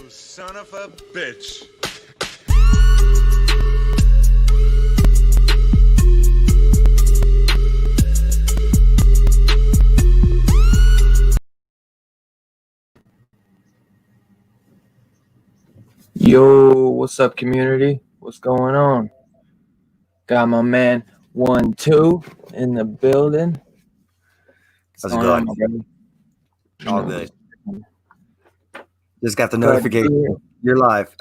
Son of a bitch. Yo, what's up, community? What's going on? Got my man 1-2 in the building. How's it going? All good. Just got the notification. You're live.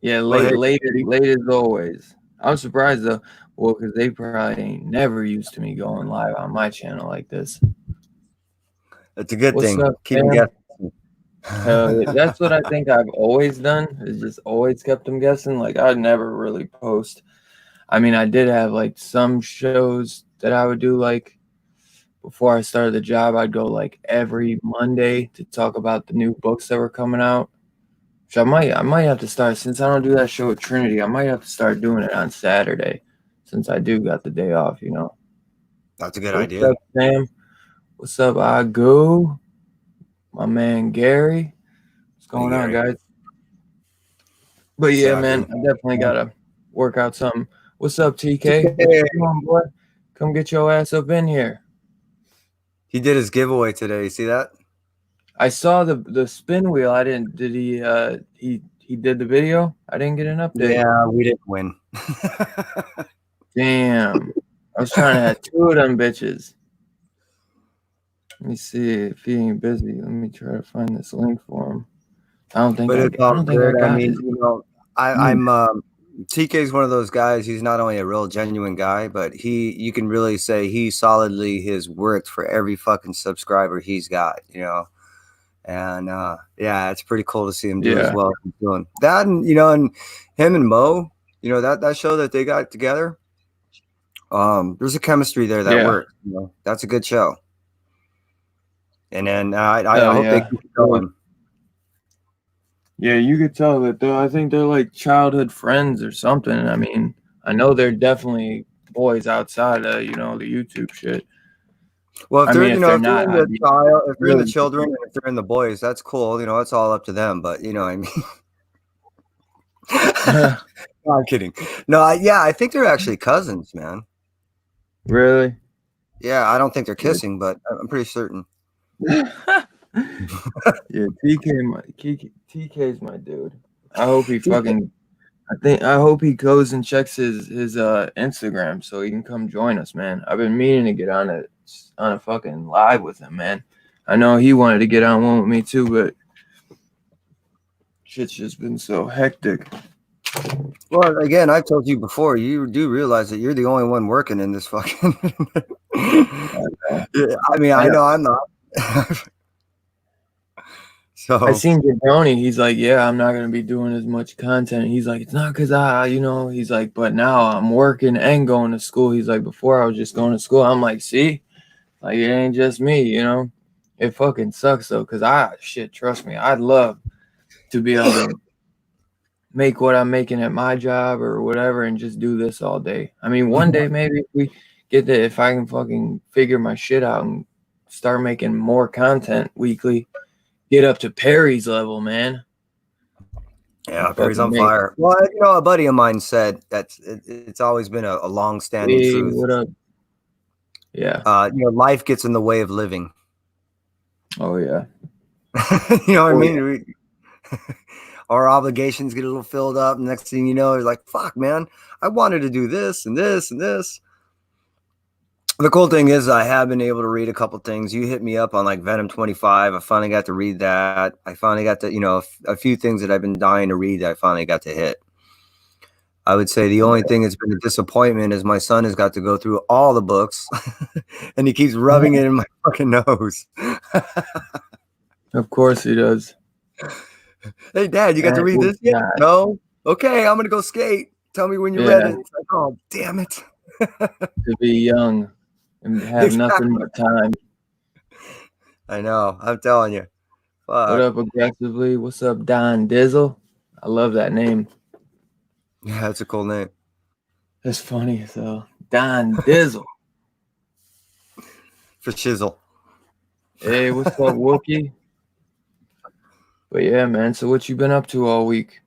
Yeah, late as always. I'm surprised though, well, because they probably ain't never used to me going live on my channel like this. It's a good thing. Up, keep them guessing. That's what I think I've always done. Is just always kept them guessing. Like I'd never really post. I mean, I did have like some shows that I would do like before I started the job. I'd go like every Monday to talk about the new books that were coming out. Which I might have to start, since I don't do that show at Trinity. I might have to start doing it on Saturday, since I do got the day off. You know. That's a good idea. What's up, Sam? What's up, Agu? My man Gary. What's going on, guys? But yeah, man, I definitely gotta work out something. What's up, TK? What you doing, boy? Come get your ass up in here. He did his giveaway today. You see that? I saw the spin wheel. I didn't. Did he? He did the video. I didn't get an update. Yeah, we didn't win. Damn. I was trying to have two of them bitches. Let me see if he ain't busy. Let me try to find this link for him. I don't think I got it. You know, I'm TK's one of those guys. He's not only a real genuine guy, but you can really say he solidly has worked for every fucking subscriber he's got, you know. And yeah, it's pretty cool to see him do as well as he's doing that. And you know, and him and Mo, you know, that show that they got together, there's a chemistry there that works. You know, that's a good show. And then I hope they keep going. Yeah, you could tell that though. I think they're like childhood friends or something. I mean, I know they're definitely boys outside of, you know, the YouTube shit. Well, if they're in the children, and if they're in the boys, that's cool. You know, it's all up to them. But you know, I mean, no, I'm kidding. No, I think they're actually cousins, man. Really? Yeah, I don't think they're kissing, but I'm pretty certain. Yeah, TK's my dude. I hope he fucking. I hope he goes and checks his Instagram so he can come join us, man. I've been meaning to get on a fucking live with him, man. I know he wanted to get on one with me too, but shit's just been so hectic. Well, again, I've told you before, you do realize that you're the only one working in this fucking. I mean, I know I'm not. So I seen Jabroni. He's like, yeah, I'm not gonna be doing as much content. He's like, it's not because you know. He's like, but now I'm working and going to school. He's like, before I was just going to school. I'm like, see, like it ain't just me, you know. It fucking sucks though, cause trust me, I'd love to be able to make what I'm making at my job or whatever, and just do this all day. I mean, one day maybe if I can fucking figure my shit out and start making more content weekly. Get up to Perry's level, man. Yeah, Perry's on fire. Well, you know, a buddy of mine said that it's always been a long-standing truth. What up? Yeah. You know, life gets in the way of living. Oh yeah. You know what I mean? Our obligations get a little filled up. And next thing you know, it's like, fuck, man, I wanted to do this and this and this. The cool thing is I have been able to read a couple things. You hit me up on like Venom 25. I finally got to read that. I finally got to, you know, a few things that I've been dying to read that I finally got to hit. I would say the only thing that's been a disappointment is my son has got to go through all the books and he keeps rubbing it in my fucking nose. Of course he does. Hey, Dad, you got to read this yet? No? Okay, I'm going to go skate. Tell me when you're ready. It's like, oh, damn it. To be young and have nothing but time. I know. I'm telling you. Fuck. What up, Aggressively? What's up, Don Dizzle? I love that name. Yeah, that's a cool name. That's funny. So Don Dizzle. For shizzle. Hey, what's up, Wookie? But yeah, man. So what you been up to all week?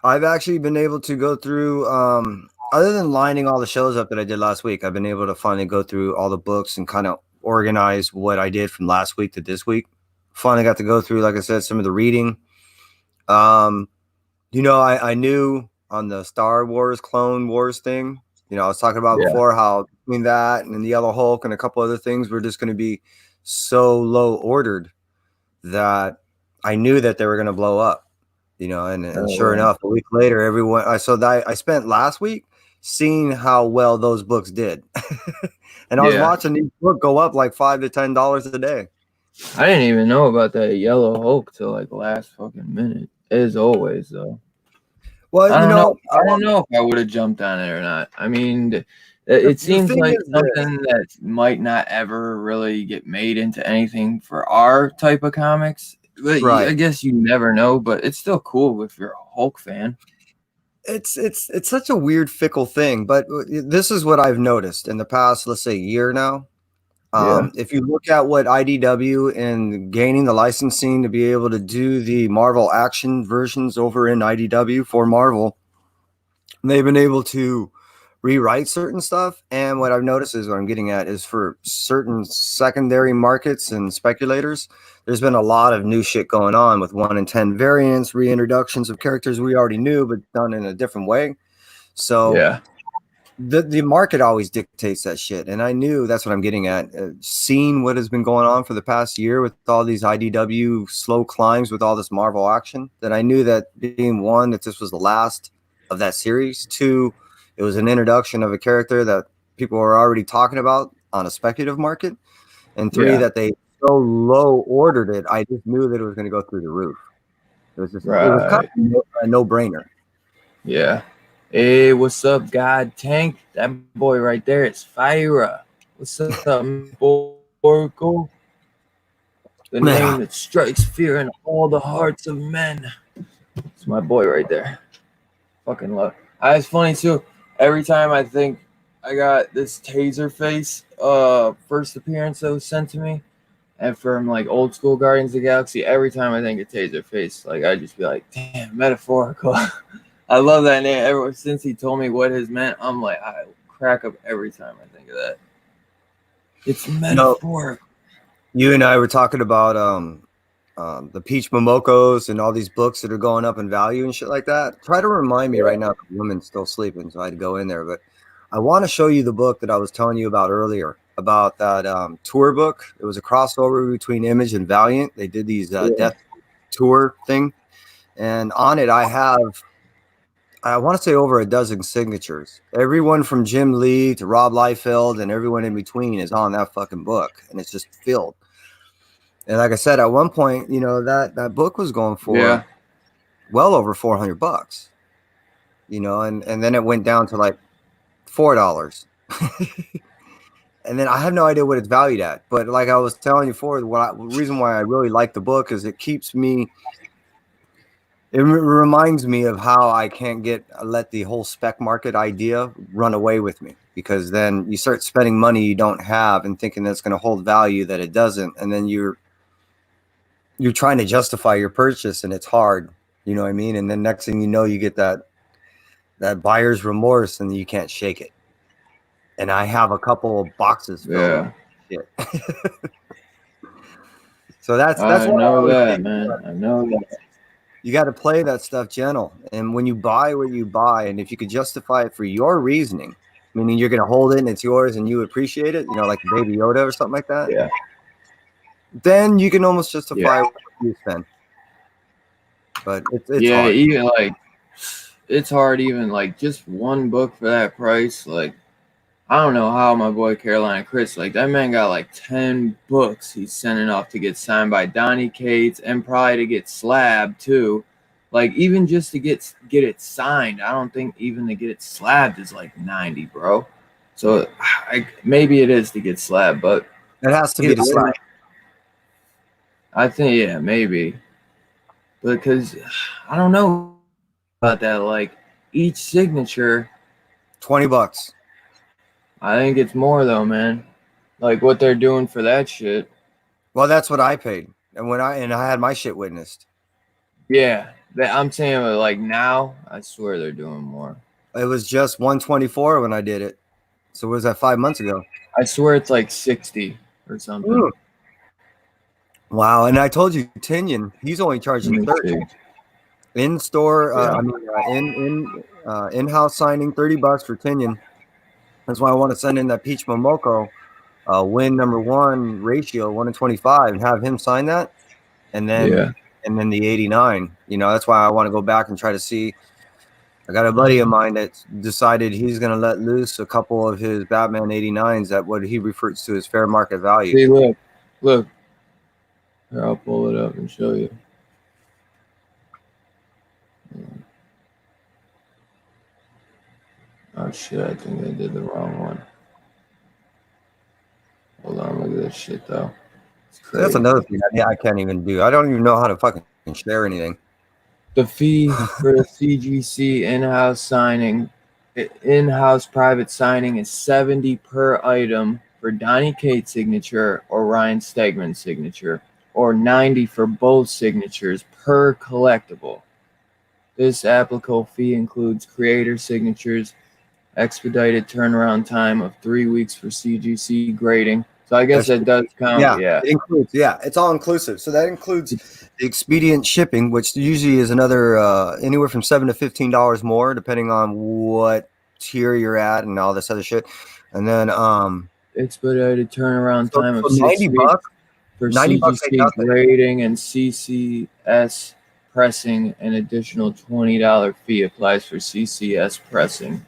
I've actually been able to go through, other than lining all the shows up that I did last week, I've been able to finally go through all the books and kind of organize what I did from last week to this week. Finally got to go through, like I said, some of the reading. Um, I knew on the Star Wars Clone Wars thing, I was talking about Yeah. before how between that and the Yellow Hulk and a couple other things were just going to be so low ordered that I knew that they were going to blow up, and sure enough, a week later, everyone, I spent last week seeing how well those books did. And I was watching these books go up like $5 to $10 a day. I didn't even know about that Yellow Hulk till like last fucking minute. As always, though. Well, I don't know if I would have jumped on it or not. I mean, it seems like something that might not ever really get made into anything for our type of comics. But Right. I guess you never know. But it's still cool if you're a Hulk fan. It's such a weird, fickle thing. But this is what I've noticed in the past, let's say, year now. If you look at what IDW and gaining the licensing to be able to do the Marvel action versions over in IDW for Marvel, they've been able to rewrite certain stuff. And what I've noticed is what I'm getting at is for certain secondary markets and speculators, there's been a lot of new shit going on with 1 in 10 variants, reintroductions of characters we already knew, but done in a different way. So yeah. The market always dictates that shit. And I knew that's what I'm getting at. Seeing what has been going on for the past year with all these IDW slow climbs with all this Marvel action, that I knew that being one, that this was the last of that series. 2, it was an introduction of a character that people were already talking about on a speculative market. And 3, that they so low ordered it, I just knew that it was going to go through the roof. It was just, it was kind of a no-brainer. Yeah. Hey, what's up, God Tank? That boy right there is Fire. What's up, Borgo? The name that strikes fear in all the hearts of men. It's my boy right there. Fucking love. It's funny too. Every time I think I got this Taserface first appearance that was sent to me, and from like old school Guardians of the Galaxy, every time I think of Taserface, like I just be like, damn, metaphorical. I love that name. Ever since he told me what his meant, I'm like, I crack up every time I think of that. It's metaphorical. You and I were talking about the Peach Momokos and all these books that are going up in value and shit like that. Try to remind me right now. The woman's still sleeping, so I had to go in there. But I want to show you the book that I was telling you about earlier, about that tour book. It was a crossover between Image and Valiant. They did these death tour thing, and on it I want to say over a dozen signatures. Everyone from Jim Lee to Rob Liefeld and everyone in between is on that fucking book, and it's just filled. And like I said, at one point, that book was going for well over $400, and then it went down to like $4. And then I have no idea what it's valued at. But like I was telling you before, the reason why I really like the book is it keeps me. It reminds me of how I can't let the whole spec market idea run away with me, because then you start spending money you don't have and thinking that's going to hold value that it doesn't, and then you're trying to justify your purchase, and it's hard, you know what I mean? And then next thing you know, you get that buyer's remorse, and you can't shake it. And I have a couple of boxes filled with shit. So that's I know that, man. I know that. You got to play that stuff gentle. And when you buy what you buy, and if you could justify it for your reasoning, meaning you're going to hold it and it's yours and you appreciate it, like Baby Yoda or something like that, then you can almost justify what you spend. But it's hard. Even like it's hard, even like just one book for that price. Like, I don't know how my boy Carolina Chris, like that man got like 10 books he's sending off to get signed by Donny Cates, and probably to get slabbed too. Like, even just to get it signed, I don't think even to get it slabbed is like 90, bro. So maybe it is to get slabbed, but it has to be to slab. I think, maybe. Because I don't know about that. Like, each signature, $20. I think it's more though, man. Like what they're doing for that shit. Well, that's what I paid, and I had my shit witnessed. Yeah, I'm saying like now, I swear they're doing more. It was just 124 when I did it. So was that 5 months ago? I swear it's like 60 or something. Mm. Wow, and I told you, Tinian, he's only Let charging me 30 see. in store. Yeah. I mean, in-house signing, $30 for Tinian. That's why I want to send in that Peach Momoko win number 1 ratio 1-in-25 and have him sign that, and Yeah. then the 89. You know, that's why I want to go back and try to see. I got a buddy of mine that decided he's going to let loose a couple of his Batman 89s at what he refers to as fair market value. See, look. Here, I'll pull it up and show you. Oh shit, I think I did the wrong one. Hold on, look at this shit though. That's another thing I can't even do. I don't even know how to fucking share anything. The fee for the CGC in-house private signing is $70 per item for Donnie Cates' signature or Ryan Stegman's signature, or $90 for both signatures per collectible. This applicable fee includes creator signatures, expedited turnaround time of 3 weeks for CGC grading. So I guess that does count. Yeah. It includes. Yeah, it's all inclusive. So that includes the expedient shipping, which usually is another anywhere from $7 to $15 more, depending on what tier you're at and all this other shit. And then expedited turnaround time of 90 6 weeks bucks for $90 CGC grading and CCS pressing. An additional $20 fee applies for CCS pressing.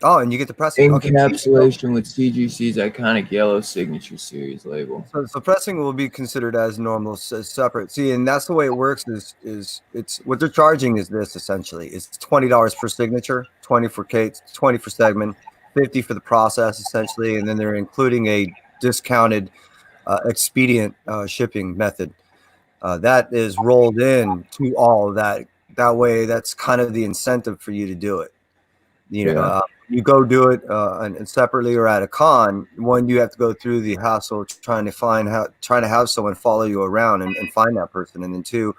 Oh, and you get the pressing. Encapsulation with CGC's iconic yellow signature series label. So pressing will be considered as normal, separate. See, and that's the way it works. Is it's what they're charging is this essentially. It's $20 per signature, 20 for Kate, 20 for Stegman, 50 for the process essentially, and then they're including a discounted expedient shipping method that is rolled in to all of that. That way, that's kind of the incentive for you to do it. You know, you go do it and separately or at a con. One, you have to go through the hassle trying to have someone follow you around and find that person, and then 2,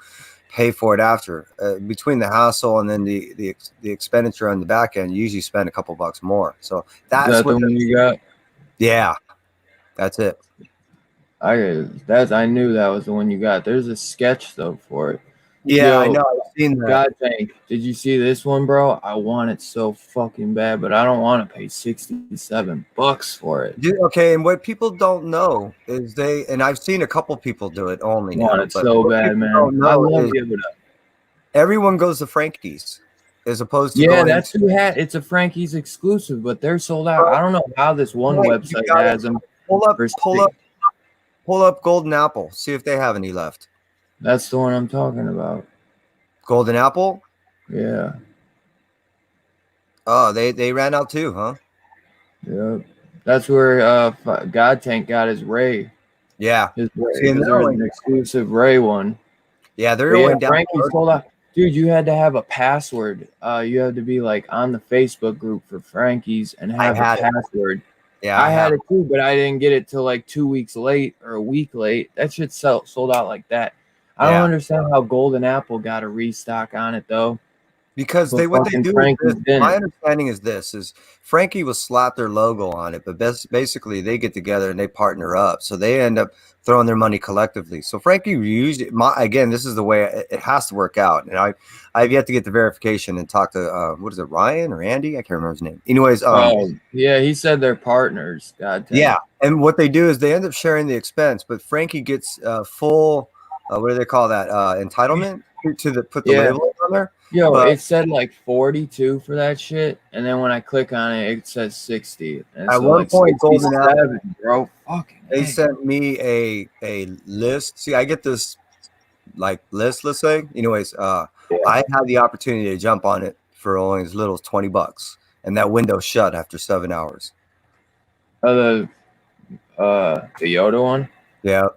pay for it after. Between the hassle and then the expenditure on the back end, you usually spend a couple bucks more. So that's what the one you got. Yeah, that's it. I knew that was the one you got. There's a sketch though for it. Yeah, I know. I've seen that. God dang. Did you see this one, bro? I want it so fucking bad, but I don't want to pay $67 for it. Okay, and what people don't know is and I've seen a couple people do it only. I want it so bad, man. I love it. Everyone goes to Frankie's as opposed to that's who had it's a Frankie's exclusive, but they're sold out. I don't know how this one website has them. Pull up Golden Apple. See if they have any left. That's the one I'm talking about. Golden Apple? Yeah. Oh, they ran out too, huh? Yep. That's where God Tank got his Ray. Yeah. His Ray. See, an exclusive Ray one. Yeah, they're going down. Frankie sold out. Dude, you had to have a password. You had to be like on the Facebook group for Frankie's and have a password. Yeah, I had it too, but I didn't get it till like 2 weeks late or a week late. That shit sold out like that. I don't understand how Golden Apple got a restock on it though. Because what they do is my understanding is this is Frankie will slap their logo on it, but basically they get together and they partner up. So they end up throwing their money collectively. So Frankie used it. Again, this is the way it has to work out. And I've yet to get the verification and talk to what is it, Ryan or Andy? I can't remember his name. Anyways, yeah, he said they're partners. God damn. Yeah, and what they do is they end up sharing the expense, but Frankie gets full. What do they call that? Entitlement to put the label on there. Yo, it said like 42 for that shit, and then when I click on it, it says 60. And at one point, Golden Apple, bro, they sent me a list. See, I get this like list, let's say. Anyways, I had the opportunity to jump on it for only as little as $20, and that window shut after 7 hours. The Yoda one. Yeah.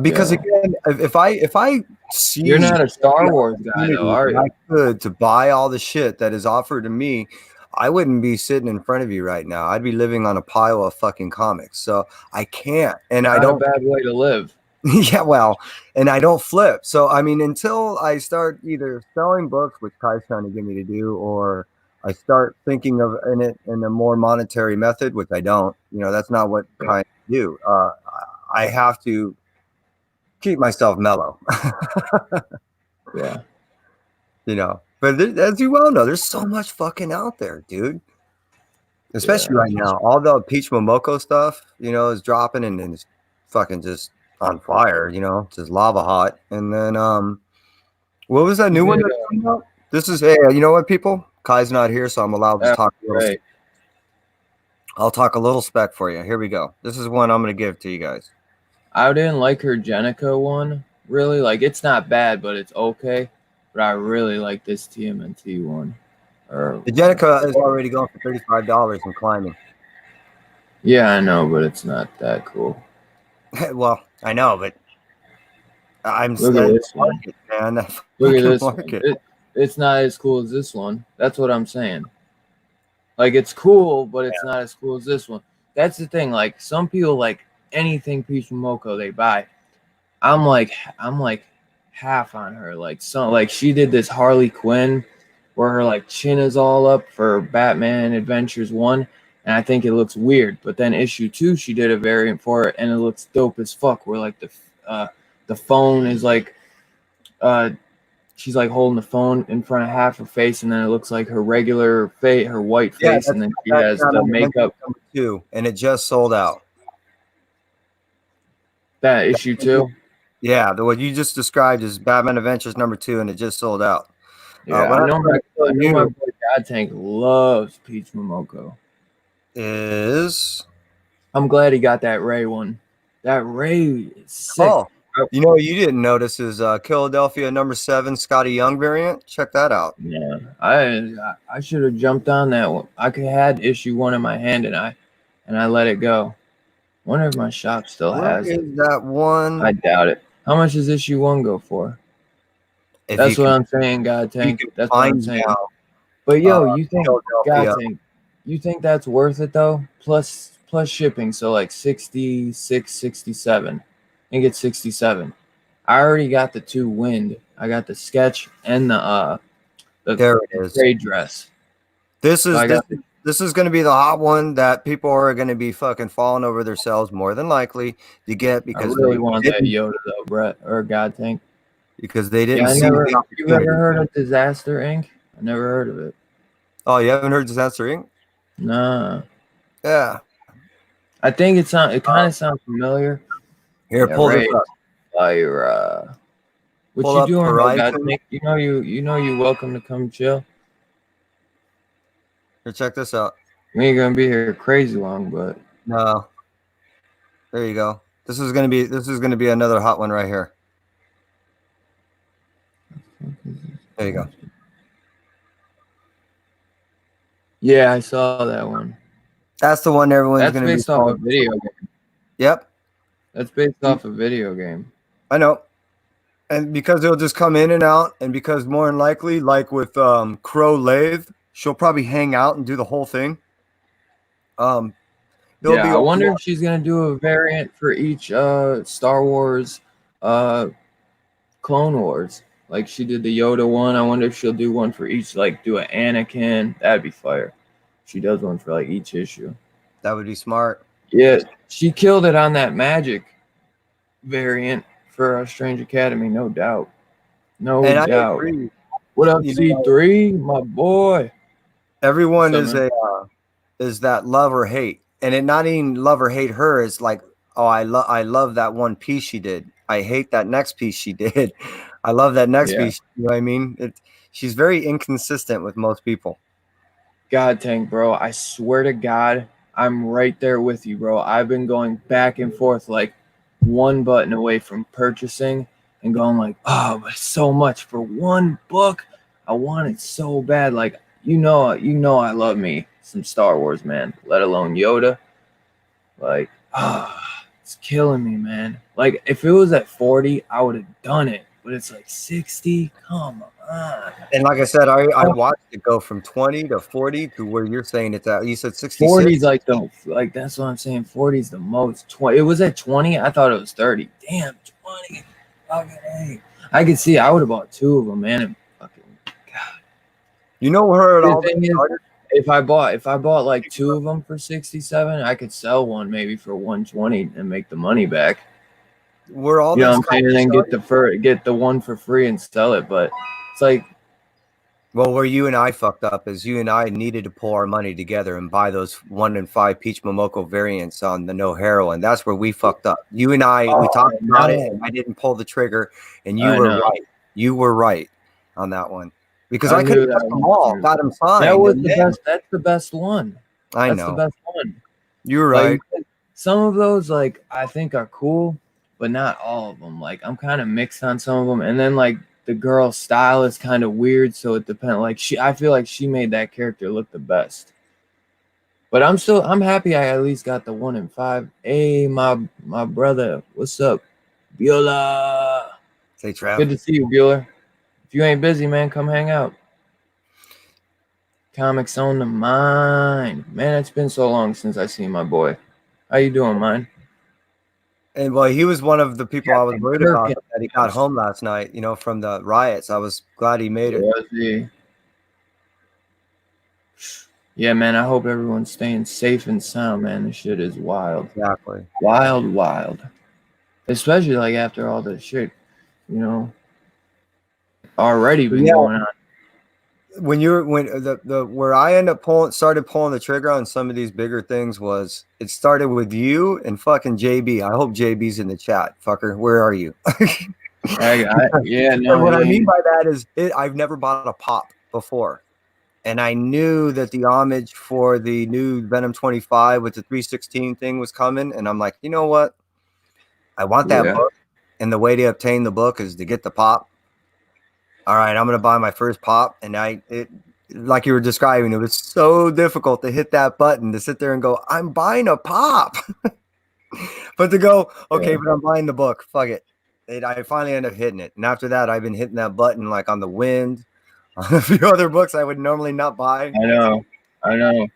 Because again, if I see you're not a Star Wars guy though, are you? I could to buy all the shit that is offered to me, I wouldn't be sitting in front of you right now. I'd be living on a pile of fucking comics. So I can't, and I Not a don't. bad way to live. Yeah, well, and I don't flip. So I mean, until I start either selling books, which Kai's trying to get me to do, or I start thinking of it in a more monetary method, which I don't. You know, that's not what Yeah. Kai do. I have to keep myself mellow. Yeah. You know, but as you well know, there's so much fucking out there, dude. Especially Yeah. right now, all the Peach Momoko stuff, you know, is dropping and it's fucking just on fire. You know, just lava hot. And then, what was that new one? Yeah. That's coming out? This is, hey, you know what, people? Kai's not here, so I'm allowed to That's talk. A little, right. I'll talk a little spec for you. Here we go. This is one I'm going to give to you guys. I didn't like her Jenica one. Really, like it's not bad, but it's okay. But I really like this TMNT one. Or The Jenica is already going for $35 in climbing. yeah, I know, but it's not that cool. Well, I know, but I'm Look at this one. market, man. That Look at fucking this market. one. It's not as cool as this one. That's what I'm saying. Like it's cool, but it's not as cool as this one. That's the thing. Like some people like anything Peach Momoko they buy. I'm like half on her. Like some like she did this Harley Quinn where her like chin is all up for Batman Adventures 1, and I think it looks weird. But then issue 2 she did a variant for it and it looks dope as fuck where like the phone is like she's like holding the phone in front of half her face and then it looks like her regular face, her white face, and then she has the makeup. Number 2, and it just sold out. That issue 2? Yeah, what you just described is Batman Adventures number 2, and it just sold out. Yeah, I know my boy God Tank loves Peach Momoko. Is I'm glad he got that Ray one. That Ray is sick. Oh, you know what you didn't notice is Philadelphia number 7 Scotty Young variant. Check that out. Yeah, I should have jumped on that one. I could had issue 1 in my hand and I let it go. Wonder if my shop still has it. Is that one? I doubt it. How much does issue 1 go for? That's what I'm saying, God Tank. That's what I'm saying. But yo, you think God Tank? You think that's worth it though? Plus shipping, so like 66, 67. I think it's 67. I already got the 2 wind. I got the sketch and the there it is. Gray dress. This is going to be the hot one that people are going to be fucking falling over themselves more than likely to get because I really want that Yoda though, Brett or God Tank. Because they didn't see the opportunity. You ever heard of Disaster Inc? I never heard of it. Oh, you haven't heard Disaster Inc? Nah. Yeah. I think it kind of sounds familiar. Here, pull this up. What pull you doing, God Tank? You know you're welcome to come chill. Here, check this out. We ain't gonna be here crazy long, but no. There you go. This is gonna be another hot one right here. There you go. Yeah, I saw that one. That's the one everyone's going to be. That's based off a video game. Yep. That's based off a video game. I know. And because it'll just come in and out, and because more than likely, like with Crow Lathe, she'll probably hang out and do the whole thing. I wonder if she's going to do a variant for each Star Wars Clone Wars. Like she did the Yoda one. I wonder if she'll do one for each, like do an Anakin. That'd be fire. She does one for like each issue. That would be smart. Yeah, she killed it on that Magic variant for Strange Academy, no doubt. No doubt. What up, C3, my boy? Everyone is that love or hate, and it not even love or hate her. It's like, oh, I love that one piece she did. I hate that next piece she did. I love that next piece. You know what I mean? She's very inconsistent with most people. God Tank, bro. I swear to God, I'm right there with you, bro. I've been going back and forth like one button away from purchasing and going like, oh, but so much for one book. I want it so bad. Like, you know I love me some Star Wars, man, let alone Yoda. Like, it's killing me, man. Like, if it was at 40, I would have done it. but it's like 60. Come on. And like I said, I watched it go from 20 to 40 to where you're saying it's at. You said 66. 40's like that's what I'm saying. 40's the most. 20. It was at 20. I thought it was 30. Damn, 20. Fucking A. I could see. I would have bought 2 of them, man. And fucking God. You know where it The all thing is, started? if I bought like 2 of them for 67, I could sell one maybe for 120 and make the money back. Where all You know this what I'm saying? And then get the one for free and sell it. But it's like, well, where you and I fucked up is you and I needed to pull our money together and buy those 1 in 5 Peach Momoko variants on the no heroin. That's where we fucked up. You and I, we talked about it, and I didn't pull the trigger, and you were right. You were right on that one because I could have got them all, got them signed. That was the best. That's the best one. That's the best one. You're right. Like, some of those, like, I think are cool, but not all of them. Like, I'm kind of mixed on some of them, and then like the girl's style is kind of weird, so it depends. Like I feel like she made that character look the best. But I'm happy I at least got the 1 in 5. Hey, my brother, what's up, Bueller? Say, Trav. Good to see you, Bueller. If you ain't busy, man, come hang out. Comics on the mind, man. It's been so long since I seen my boy. How you doing, man? And well, he was one of the people I was worried about that he got home last night, you know, from the riots. I was glad he made it. Yeah, man, I hope everyone's staying safe and sound, man. This shit is wild. Exactly. Wild. Especially like after all this shit, you know, already been going on. When where I started pulling the trigger on some of these bigger things was it started with you and fucking JB. I hope JB's in the chat, fucker. Where are you? Yeah, no. What I mean by that is I've never bought a pop before, and I knew that the homage for the new Venom 25 with the 316 thing was coming, and I'm like, you know what? I want that book, and the way to obtain the book is to get the pop. All right, I'm gonna buy my first pop, and like you were describing, it was so difficult to hit that button to sit there and go, I'm buying a pop, but to go, okay, but I'm buying the book. Fuck it. I finally ended up hitting it, and after that, I've been hitting that button like on The Wind, on a few other books I would normally not buy. I know,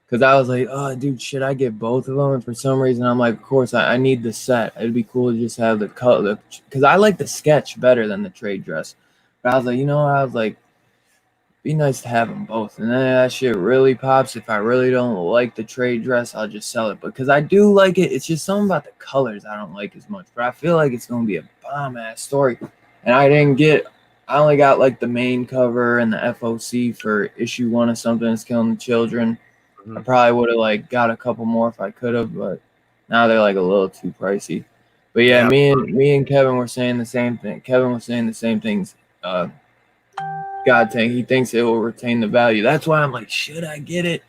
because I was like, oh, dude, should I get both of them? And for some reason, I'm like, of course, I need the set. It'd be cool to just have the color, because I like the sketch better than the trade dress. But I was like, you know what? I was like, be nice to have them both. And then that shit really pops. If I really don't like the trade dress, I'll just sell it. Because I do like it. It's just something about the colors I don't like as much. But I feel like it's going to be a bomb-ass story. And I only got like the main cover and the FOC for issue 1 of Something That's Killing the Children. I probably would have like got a couple more if I could have. But now they're like a little too pricey. But yeah, me and Kevin were saying the same thing. Kevin was saying the same things. God dang, he thinks it will retain the value. That's why I'm like, should I get it?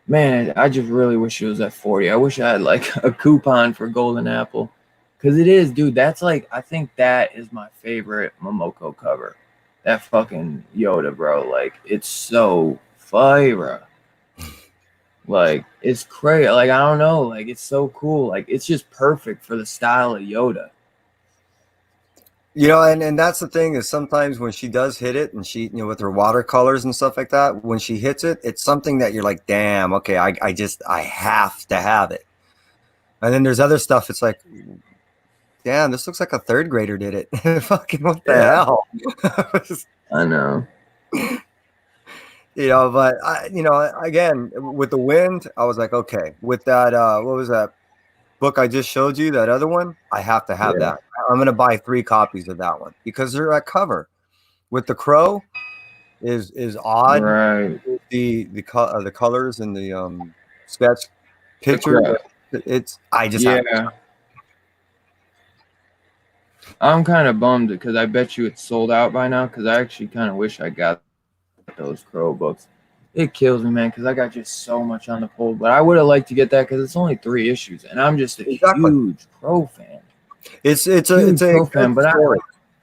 Man, I just really wish it was at 40. I wish I had like a coupon for Golden Apple. Because it is, dude. That's like, I think that is my favorite Momoko cover. That fucking Yoda, bro. Like, it's so fire. Like, it's crazy. Like, I don't know. Like, it's so cool. Like, it's just perfect for the style of Yoda. You know, and that's the thing is sometimes when she does hit it and she, you know, with her watercolors and stuff like that, when she hits it, it's something that you're like, damn, okay, I have to have it. And then there's other stuff. It's like, damn, this looks like a 3rd grader did it. Fucking what the hell? I know. You know, but again, with The Wind, I was like, okay, with that, what was that book I just showed you, that other one, I have to have that. I'm going to buy 3 copies of that one because they're that cover with the crow is odd. Right. The colors and the sketch picture. I'm kind of bummed because I bet you it's sold out by now because I actually kind of wish I got those crow books. It kills me, man, because I got just so much on the pull. But I would have liked to get that because it's only 3 issues, and I'm just a huge Crow fan. It's a Crow fan, but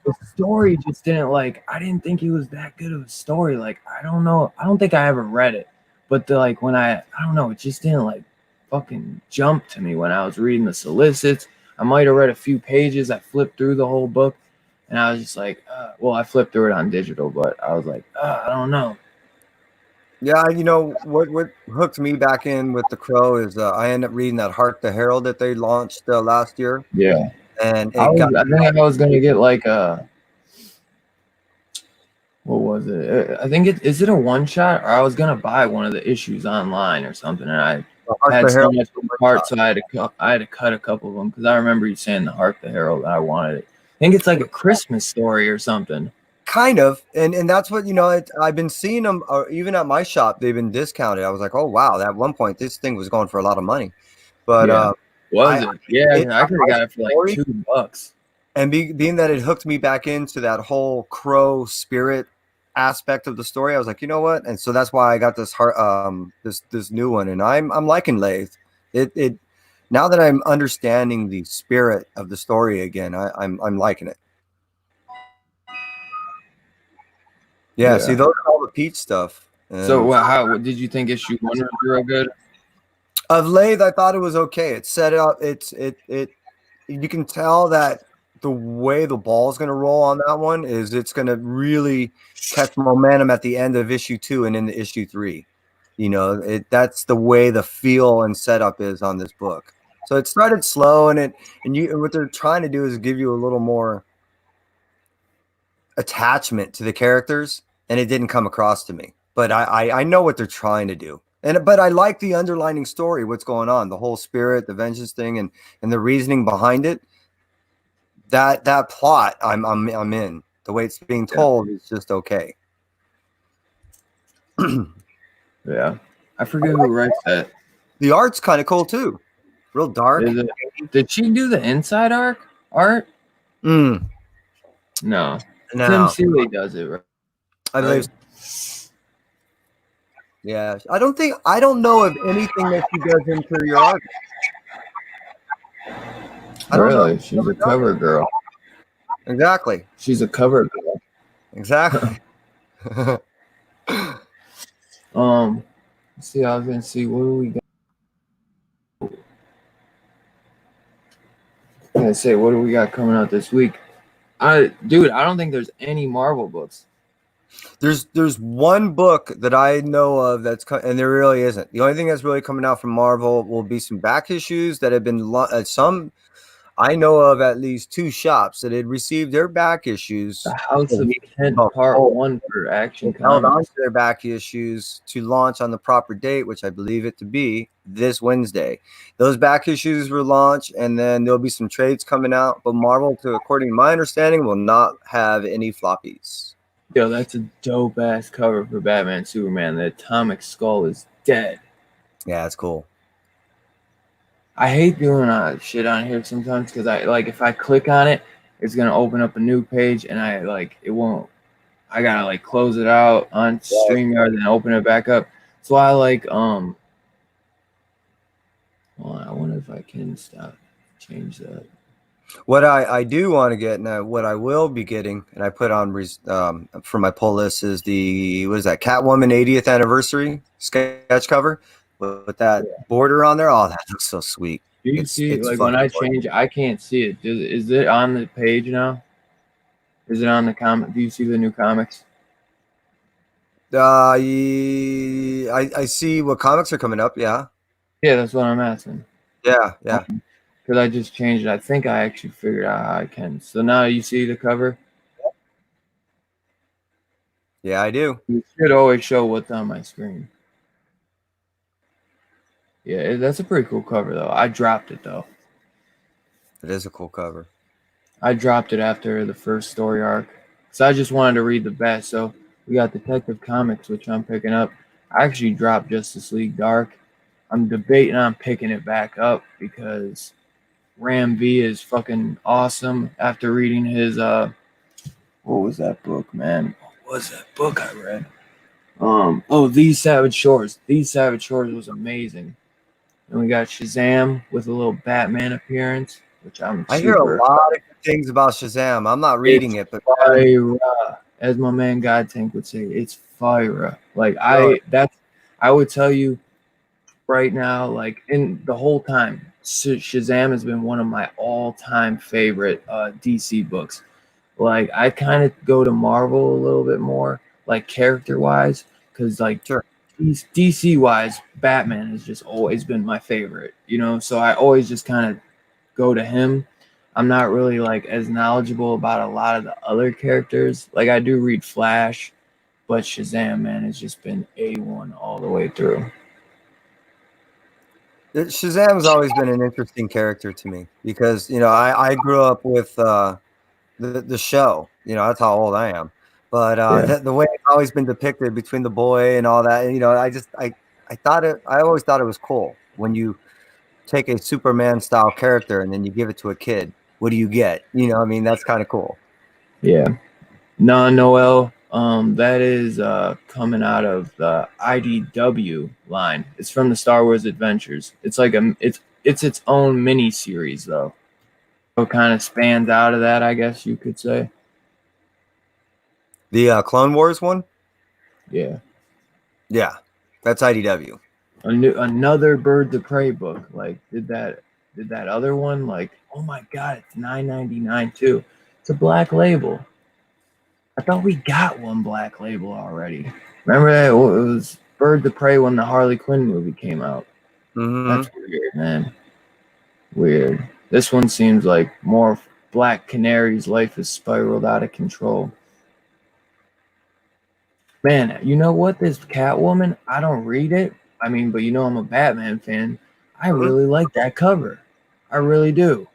the story just didn't like. I didn't think it was that good of a story. Like, I don't know. I don't think I ever read it, but when I don't know, it just didn't like fucking jump to me when I was reading the solicits. I might have read a few pages. I flipped through the whole book. And I was just like, well, I flipped through it on digital, but I was like, I don't know. Yeah, you know what hooked me back in with The Crow is I ended up reading that Hark the Herald that they launched last year, Yeah. and I it got think I was gonna get like a, what was it? I think is it a one shot, or I was gonna buy one of the issues online or something, and I Hark had the so Herald. much in parts, so I had to cut a couple of them because I remember you saying the Hark the Herald. I wanted it. I think it's like a Christmas story or something. Kind of, and that's what, you know, I've been seeing them even at my shop. They've been discounted. I was like, oh wow, at one point this thing was going for a lot of money, but Yeah. Was I it? Yeah, it I could have got it for like story, $2. and being that it hooked me back into that whole Crow spirit aspect of the story, I was like, you know what? And so that's why I got this this new one, and I'm liking Lathe. It now that I'm understanding the spirit of the story again, I'm liking it. Yeah, see, Yeah. those are all the Pete stuff. So And how did you think issue 1 was real good? of Lathe, I thought it was okay. It set it up. It. You can tell that the way the ball is going to roll on that one is it's going to really catch momentum at the end of issue 2 and into issue 3. You know, that's the way the feel and setup is on this book. So it started slow, and what they're trying to do is give you a little more attachment to the characters, and it didn't come across to me. But I know what they're trying to do. But I like the underlining story, what's going on, the whole spirit, the vengeance thing, and the reasoning behind it. That plot, I'm in. The way it's being told is just okay. Yeah. I forget who writes that. The art's kind of cool too. Real dark. Is it, did she do the inside art? No. Tim No, Seeley does it, right? I believe. Yeah, I don't know of anything that she does interior art. I don't know. Really? She's a cover girl. Exactly. She's a cover girl. Exactly. See, I was gonna see what do we got. I'm gonna say what do we got coming out this week? Dude, I don't think there's any Marvel books. There's one book that I know of and there really isn't. The only thing that's really coming out from Marvel will be some back issues that have been some. I know of at least 2 shops that had received their back issues. The House of Kent Part 1 for Action held on Comics. to their back issues to launch on the proper date, which I believe it to be this Wednesday. Those back issues were launched, and then there'll be some trades coming out. But Marvel, according to my understanding, will not have any floppies. Yo, that's a dope ass cover for Batman Superman. The atomic skull is dead. Yeah, it's cool. I hate doing shit on here sometimes because if I click on it, it's gonna open up a new page and it won't. I gotta close it out on StreamYard and open it back up. So I well, I wonder if I can change that. What I do want to get, and what I will be getting, and I put on for my pull list is what is that, Catwoman 80th anniversary sketch cover with that border on there. Oh, that looks so sweet. Do you see when I change it, I can't see it. Is it on the page now? Is it on the comic? Do you see the new comics? I see what comics are coming up. Yeah, that's what I'm asking. Yeah. Because I just changed it. I think I actually figured out how I can. So now you see the cover? Yeah, I do. You should always show what's on my screen. Yeah, that's a pretty cool cover, though. I dropped it, though. It is a cool cover. I dropped it after the first story arc. So I just wanted to read the best. So we got Detective Comics, which I'm picking up. I actually dropped Justice League Dark. I'm debating on picking it back up because Ram V is fucking awesome after reading his what was that book, man? What was that book I read? These Savage Shores. These Savage Shores was amazing. And we got Shazam with a little Batman appearance, which I hear a lot of good things about Shazam. I'm not reading it, but fire, as my man God Tank would say, it's fire. I would tell you right now, in the whole time, Shazam has been one of my all-time favorite DC books. Like I kind of go to Marvel a little bit more, like character wise, because like Sure. DC wise, Batman has just always been my favorite, you know. So I always just kind of go to him. I'm not really like as knowledgeable about a lot of the other characters. Like I do read Flash, but Shazam, man, has just been A1 all the way through. Shazam's always been an interesting character to me because I grew up with the show. That's how old I am. But Yeah. the way it's always been depicted between the boy and all that, I always thought it was cool when you take a Superman style character and then you give it to a kid. What do you get? I mean, that's kind of cool. Yeah. Non-Noel, that is coming out of the IDW line. It's from the Star Wars Adventures. It's like it's its own mini series though. So it kind of spans out of that, I guess you could say. The Clone Wars one? Yeah. Yeah, that's IDW. Another Birds of Prey book. Like did that other one, like, oh my god, it's $9.99 too. It's a black label. I thought we got one black label already. Remember that? It was Birds of Prey when the Harley Quinn movie came out. Mm-hmm. That's weird, man. Weird. This one seems like more Black Canary's life has spiraled out of control. Man, you know what? This Catwoman, I don't read it. I mean, but I'm a Batman fan. I really like that cover. I really do.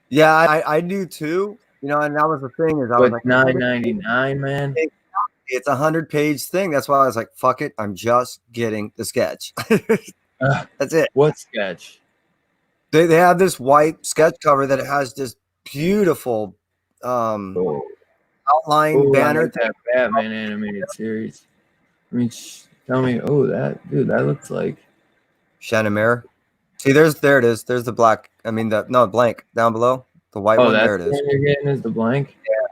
Yeah, I do too. And that was the thing is I was But like $9.99, man. It's 100-page thing. That's why I was like, fuck it. I'm just getting the sketch. That's it. What sketch? They have this white sketch cover that has this beautiful outline banner. I like that Batman animated series. I mean, tell me, that looks like Shanamere. See, there it is. There's the black. I mean, blank down below. The white one. There it is. The one you're getting is the blank. Yeah.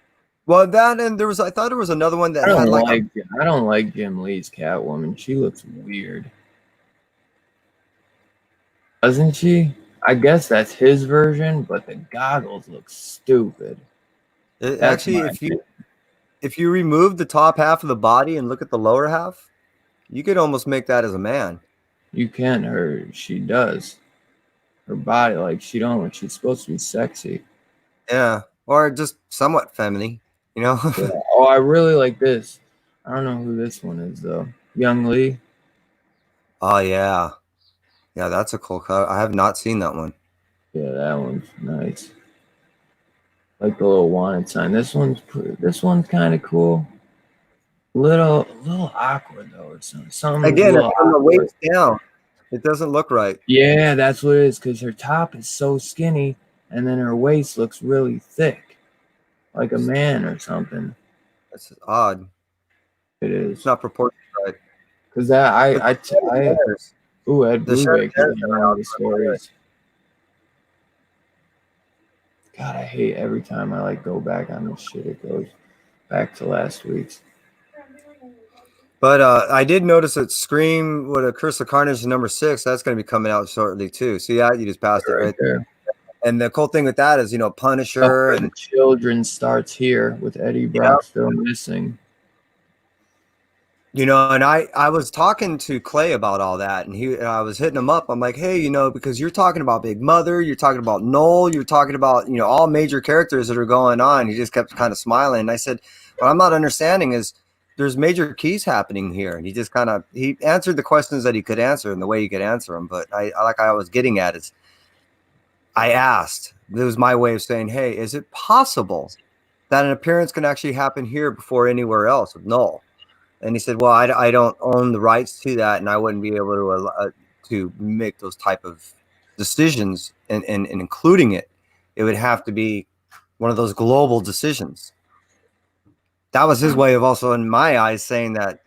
Well, that and I thought there was another one that I don't like Jim Lee's Catwoman. She looks weird. Doesn't she? I guess that's his version, but the goggles look stupid. Actually, if you remove the top half of the body and look at the lower half, you could almost make that as a man. You can. She does. Her body, like she's supposed to be sexy. Yeah, or just somewhat feminine, Yeah. Oh, I really like this. I don't know who this one is though. Young Lee. Oh yeah, yeah, that's a cool cover. I have not seen that one. Yeah, that one's nice. Like the little wanted sign. This one's kind of cool. Little awkward though, or something. Again, from the waist down, it doesn't look right. Yeah, that's what it is. Because her top is so skinny, and then her waist looks really thick, like a man or something. That's odd. It is. It's not proportionate right. Because Ed Brubaker in one of the stories. God, I hate every time I go back on this shit. It goes back to last week's. But I did notice that Scream with A Curse of Carnage #6, that's going to be coming out shortly too. See that? You just passed it right there. And the cool thing with that is, Punisher and the children starts here with Eddie Brock still missing. And I was talking to Clay about all that, and I was hitting him up. I'm like, hey, because you're talking about Big Mother, you're talking about Noel, you're talking about, all major characters that are going on. He just kept kind of smiling. And I said, what I'm not understanding is there's major keys happening here. And he just he answered the questions that he could answer in the way he could answer them. But I was getting at is I asked, it was my way of saying, hey, is it possible that an appearance can actually happen here before anywhere else with Noel? And he said, well, I don't own the rights to that, and I wouldn't be able to make those type of decisions and including it. It would have to be one of those global decisions. That was his way of also, in my eyes, saying that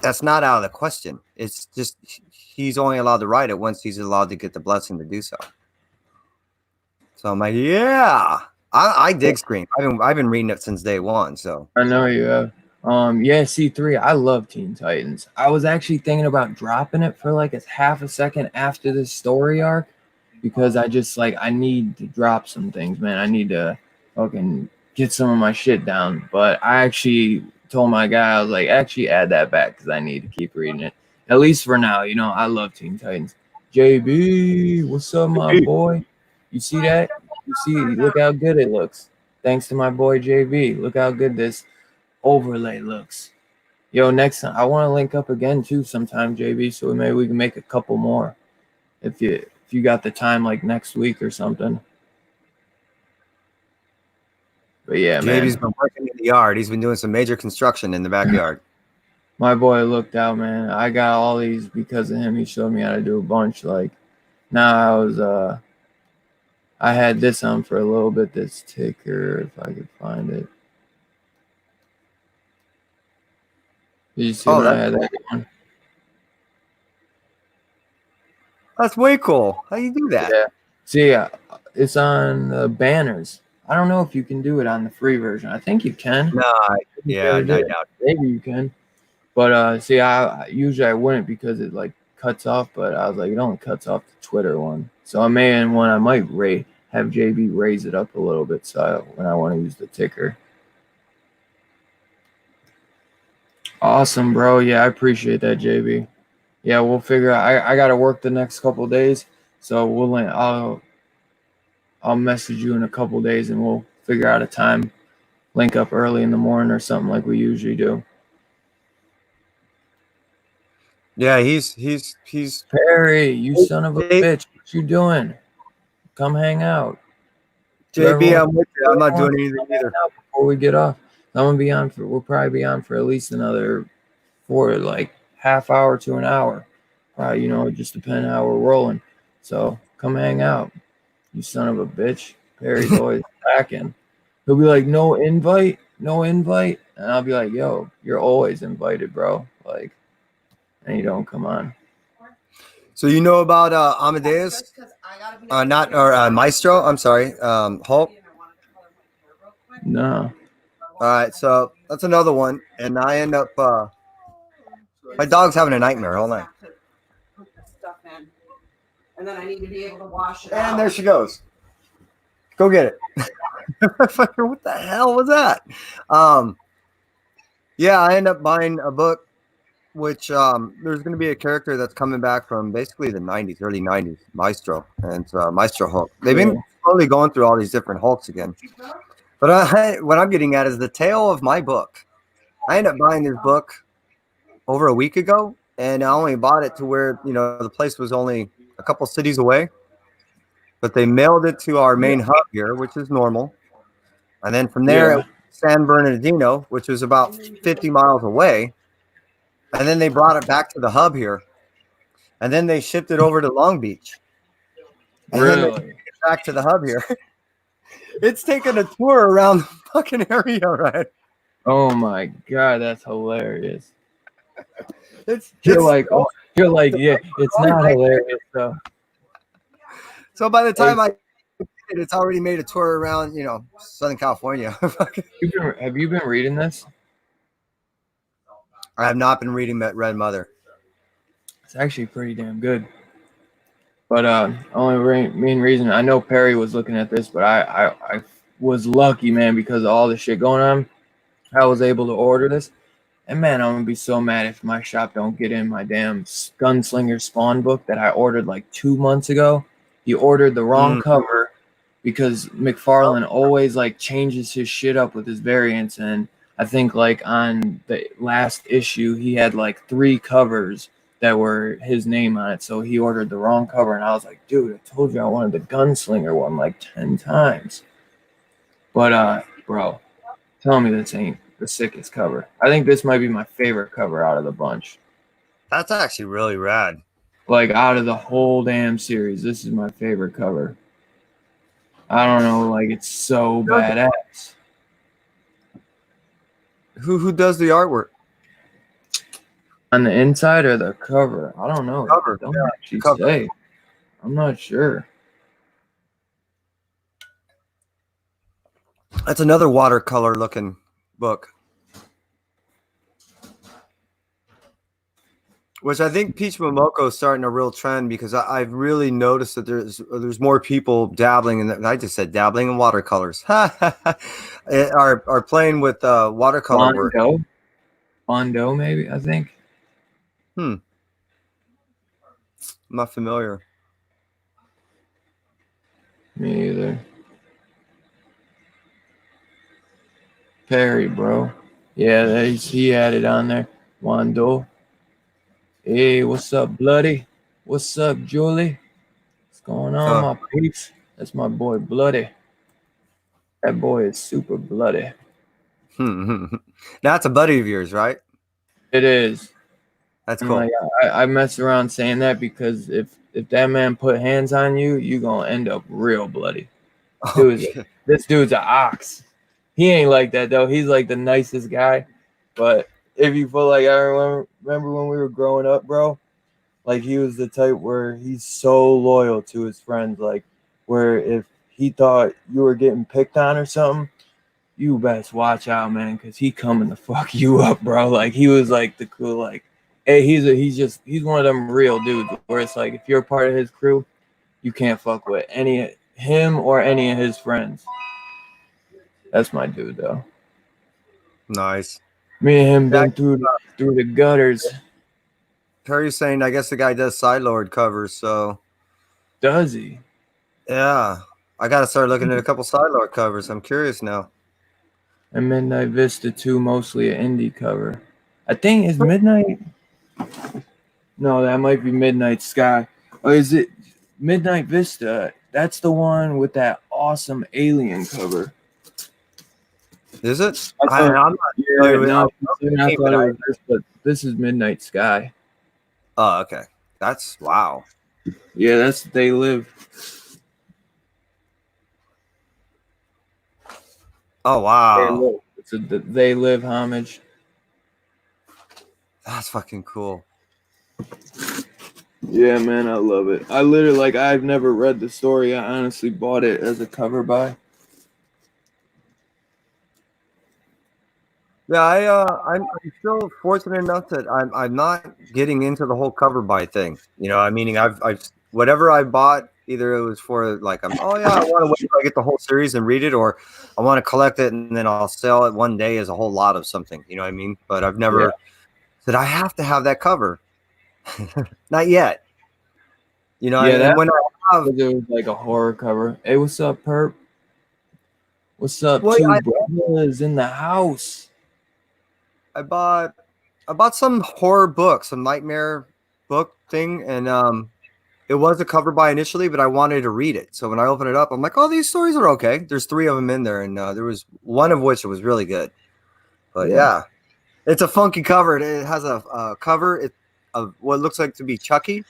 that's not out of the question. It's just he's only allowed to write it once he's allowed to get the blessing to do so. So I'm like, yeah, I dig Scream. I've been reading it since day one. So I know you have. C3. I love Teen Titans. I was actually thinking about dropping it for like a half a second after this story arc because I just I need to drop some things, man. I need to fucking get some of my shit down. But I actually told my guy, I was like, actually add that back because I need to keep reading it. At least for now, you know, I love Teen Titans. JB, what's up, my boy? You see that? You see, look how good it looks. Thanks to my boy JB. Look how good this overlay looks. Yo, next time I want to link up again too sometime, JB, so maybe we can make a couple more if you got the time, like next week or something. But yeah, JB's man, been working in the yard. He's been doing some major construction in the backyard. my boy looked out, man. I got all these because of him. He showed me how to do a bunch. Like now I had this on for a little bit, this ticker, if I could find it. Did you see Oh, when I that's had cool. that going? That's way cool. How you do that? Yeah. See, it's on the banners. I don't know if you can do it on the free version. I think you can. No, yeah, I doubt it. Maybe you can. But see, I usually I wouldn't because it like cuts off. But I was like, it only cuts off the Twitter one. So I might have JB raise it up a little bit. So when I want to use the ticker. Awesome, bro. Yeah, I appreciate that, JB. Yeah, we'll figure out. I got to work the next couple of days, so I'll message you in a couple of days and we'll figure out a time, link up early in the morning or something like we usually do. Yeah, he's Perry, you son of a bitch, what you doing? Come hang out. JB. I'm with you. I'm not doing anything either. Before we get off, we'll probably be on for at least another like half hour to an hour. Probably, it just depends how we're rolling. So come hang out, you son of a bitch. Perry's always packing. He'll be like, no invite. And I'll be like, yo, you're always invited, bro. Like, and you don't come on. So you know about Amadeus? Maestro. I'm sorry, Hulk. No. All right, so that's another one, and I end up. My dog's having a nightmare all night. And then I need to be able to wash it. And there she goes. Go get it. What the hell was that? Yeah, I end up buying a book, which there's going to be a character that's coming back from basically the 90s, early 90s, Maestro, and Maestro Hulk. They've been slowly going through all these different Hulks again. But what I'm getting at is the tale of my book. I ended up buying this book over a week ago, and I only bought it to where, the place was only a couple cities away. But they mailed it to our main hub here, which is normal. And then from there, San Bernardino, which was about 50 miles away. And then they brought it back to the hub here. And then they shipped it over to Long Beach. And then they took it back to the hub here. It's taken a tour around the fucking area, right? Oh my God, that's hilarious. You're like, yeah, it's not hilarious though. So by the time it's already made a tour around, Southern California. Have you been reading this? I have not been reading Red Mother. It's actually pretty damn good. But only main reason I know Perry was looking at this, but I was lucky, man, because of all the shit going on. I was able to order this, and man, I'm gonna be so mad if my shop don't get in my damn Gunslinger Spawn book that I ordered like 2 months ago. He ordered the wrong cover because McFarlane always like changes his shit up with his variants, and I think like on the last issue he had like 3 covers that were his name on it, so he ordered the wrong cover, and I was like, dude, I told you I wanted the Gunslinger one like 10 times. But bro, tell me this ain't the sickest cover. I think this might be my favorite cover out of the bunch. That's actually really rad. Like out of the whole damn series, this is my favorite cover. I don't know, like it's so badass. Who does the artwork? On the inside or the cover? I don't know. Cover. Don't actually say. I'm not sure. That's another watercolor looking book. Which I think Peach Momoko is starting a real trend because I've really noticed that there's more people dabbling in. I just said dabbling in watercolors. are playing with watercolor work. Bondo, maybe, I think. I'm not familiar. Me either. Perry, bro. Yeah, he had it on there. Wando. Hey, what's up, Bloody? What's up, Julie? What's going on, my peeps? That's my boy, Bloody. That boy is super bloody. That's a buddy of yours, right? It is. That's And cool. like, I mess around saying that because if that man put hands on you, you gonna end up real bloody. This dude's an ox. He ain't like that though. He's like the nicest guy. But if you feel like I remember when we were growing up, bro, like he was the type where he's so loyal to his friends. Like where if he thought you were getting picked on or something, you best watch out, man, because he coming to fuck you up, bro. Like he was like the cool, like, hey, he's one of them real dudes where it's like if you're a part of his crew, you can't fuck with him or any of his friends. That's my dude, though. Nice. Me and him been through the gutters. Perry's saying, I guess the guy does Side Lord covers, so. Does he? Yeah. I got to start looking at a couple Side Lord covers. I'm curious now. And Midnight Vista 2, mostly an indie cover. I think it's Midnight. No, that might be Midnight Sky. Or is it Midnight Vista? That's the one with that awesome alien cover. Is it? I'm not familiar with but this is Midnight Sky. Oh, okay. That's wow. Yeah, that's They Live. Oh wow. It's a They Live homage. That's fucking cool. Yeah, man, I love it. I literally I've never read the story. I honestly bought it as a cover buy. Yeah, I'm still fortunate enough that I'm not getting into the whole cover buy thing. You know, I mean, I've whatever I bought, either it was for like I want to wait till I get the whole series and read it, or I want to collect it and then I'll sell it one day as a whole lot of something. You know what I mean? But I've never said I have to have that cover. Not yet. You know, yeah, when I have, it was like a horror cover. Hey, what's up, Perp? What's up, brothers in the house? I bought some horror book, some nightmare book thing, and it was a cover buy initially, but I wanted to read it. So when I opened it up, I'm like, oh, these stories are okay. There's 3 of them in there, and there was one of which was really good. But yeah, it's a funky cover. It has a cover of what looks like to be Chucky,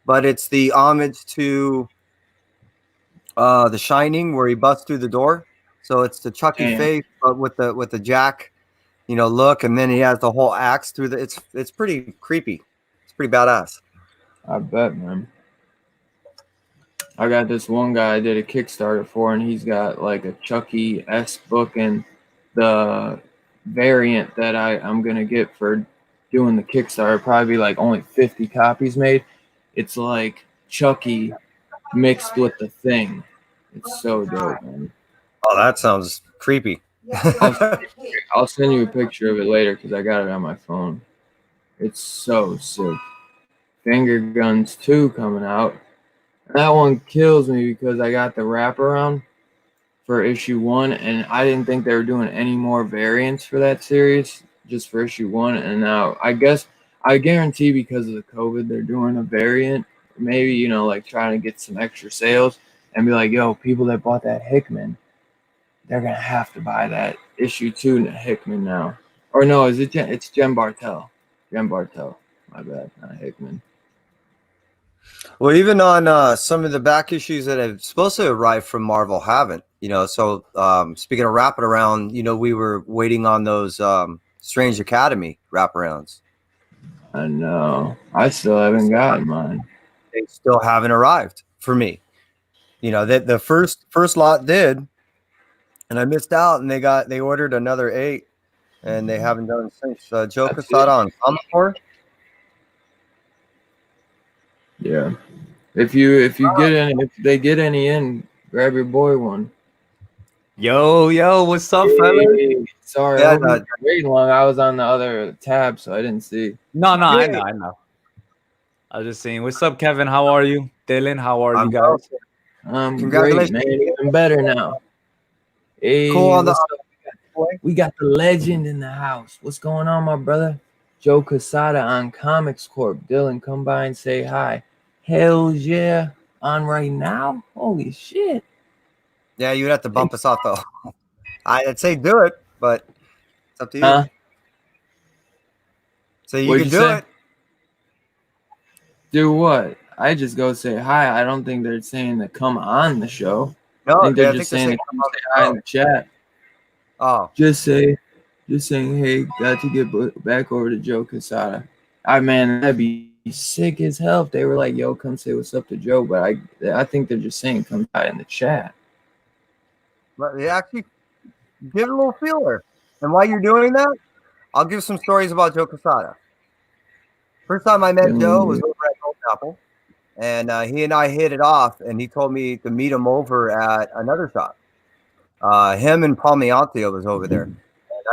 but it's the homage to The Shining, where he busts through the door. So it's the Chucky face, but with the Jack, look, and then he has the whole axe through it's pretty creepy. It's pretty badass. I bet, man. I got this one guy I did a Kickstarter for, and he's got like a Chucky-esque book, and the variant that I'm gonna get for doing the Kickstarter probably like only 50 copies made. It's like Chucky mixed with the Thing. It's so dope, man. Oh, that sounds creepy. I'll send you a picture of it later because I got it on my phone. It's so sick. Finger Guns 2 coming out. That one kills me because I got the wraparound for issue 1, and I didn't think they were doing any more variants for that series, just for issue 1. And now I guarantee because of the COVID, they're doing a variant, maybe, like trying to get some extra sales and be like, yo, people that bought that Hickman, they're going to have to buy that issue 2 Hickman now. Or no, it's Jen Bartel. Jen Bartel. My bad, not Hickman. Well, even on some of the back issues that have supposed to arrive from Marvel haven't, So speaking of wrapping around, we were waiting on those Strange Academy wraparounds. I know. I still haven't gotten mine. They still haven't arrived for me. That the first lot did, and I missed out, and they ordered another 8, and they haven't done it since. Joker saw it on Comic-Con. Yeah. If they get any in, grab your boy one. Yo, what's up, fellas? Hey, sorry, Yeah, I hope you didn't wait long. I was on the other tab, so I didn't see. No, I know. I was just saying, what's up, Kevin? How are you? Dylan, how are you well. guys? Great, Congratulations. man. Even better now. Hey, Cool on the what's up? We got the legend in the house. What's going on, my brother? Joe Quesada on Comics Corp. Dylan, come by and say hi. Hells yeah. On right now? Holy shit. Yeah, you'd have to bump us off though. I'd say do it, but it's up to you. Huh? So you What'd can you do say? it. Do what? I just go say hi. I don't think they're saying to come on the show. No, I think they're I just they're saying to come come on say the hi show. in the chat. Oh, Just saying, hey, got to get back over to Joe Quesada. Man, that'd be sick as hell if they were like, yo, come say what's up to Joe. But I think they're just saying come by in the chat. but they actually give it a little feeler. And while you're doing that, I'll give some stories about Joe Quesada. First time I met Joe was over at Golden Apple, and he and I hit it off, and he told me to meet him over at another shop. Him and Palmiante was over there. And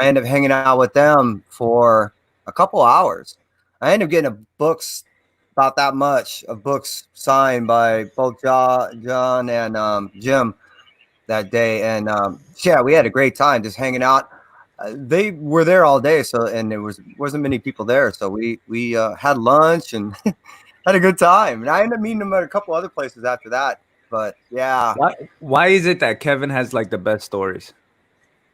I ended up hanging out with them for a couple hours. I ended up getting books about that much of books signed by both John and Jim that day, and yeah, we had a great time just hanging out. They were there all day, so and there wasn't many people there, so we had lunch and had a good time. And I ended up meeting them at a couple other places after that. But yeah, Why is it that Kevin has like the best stories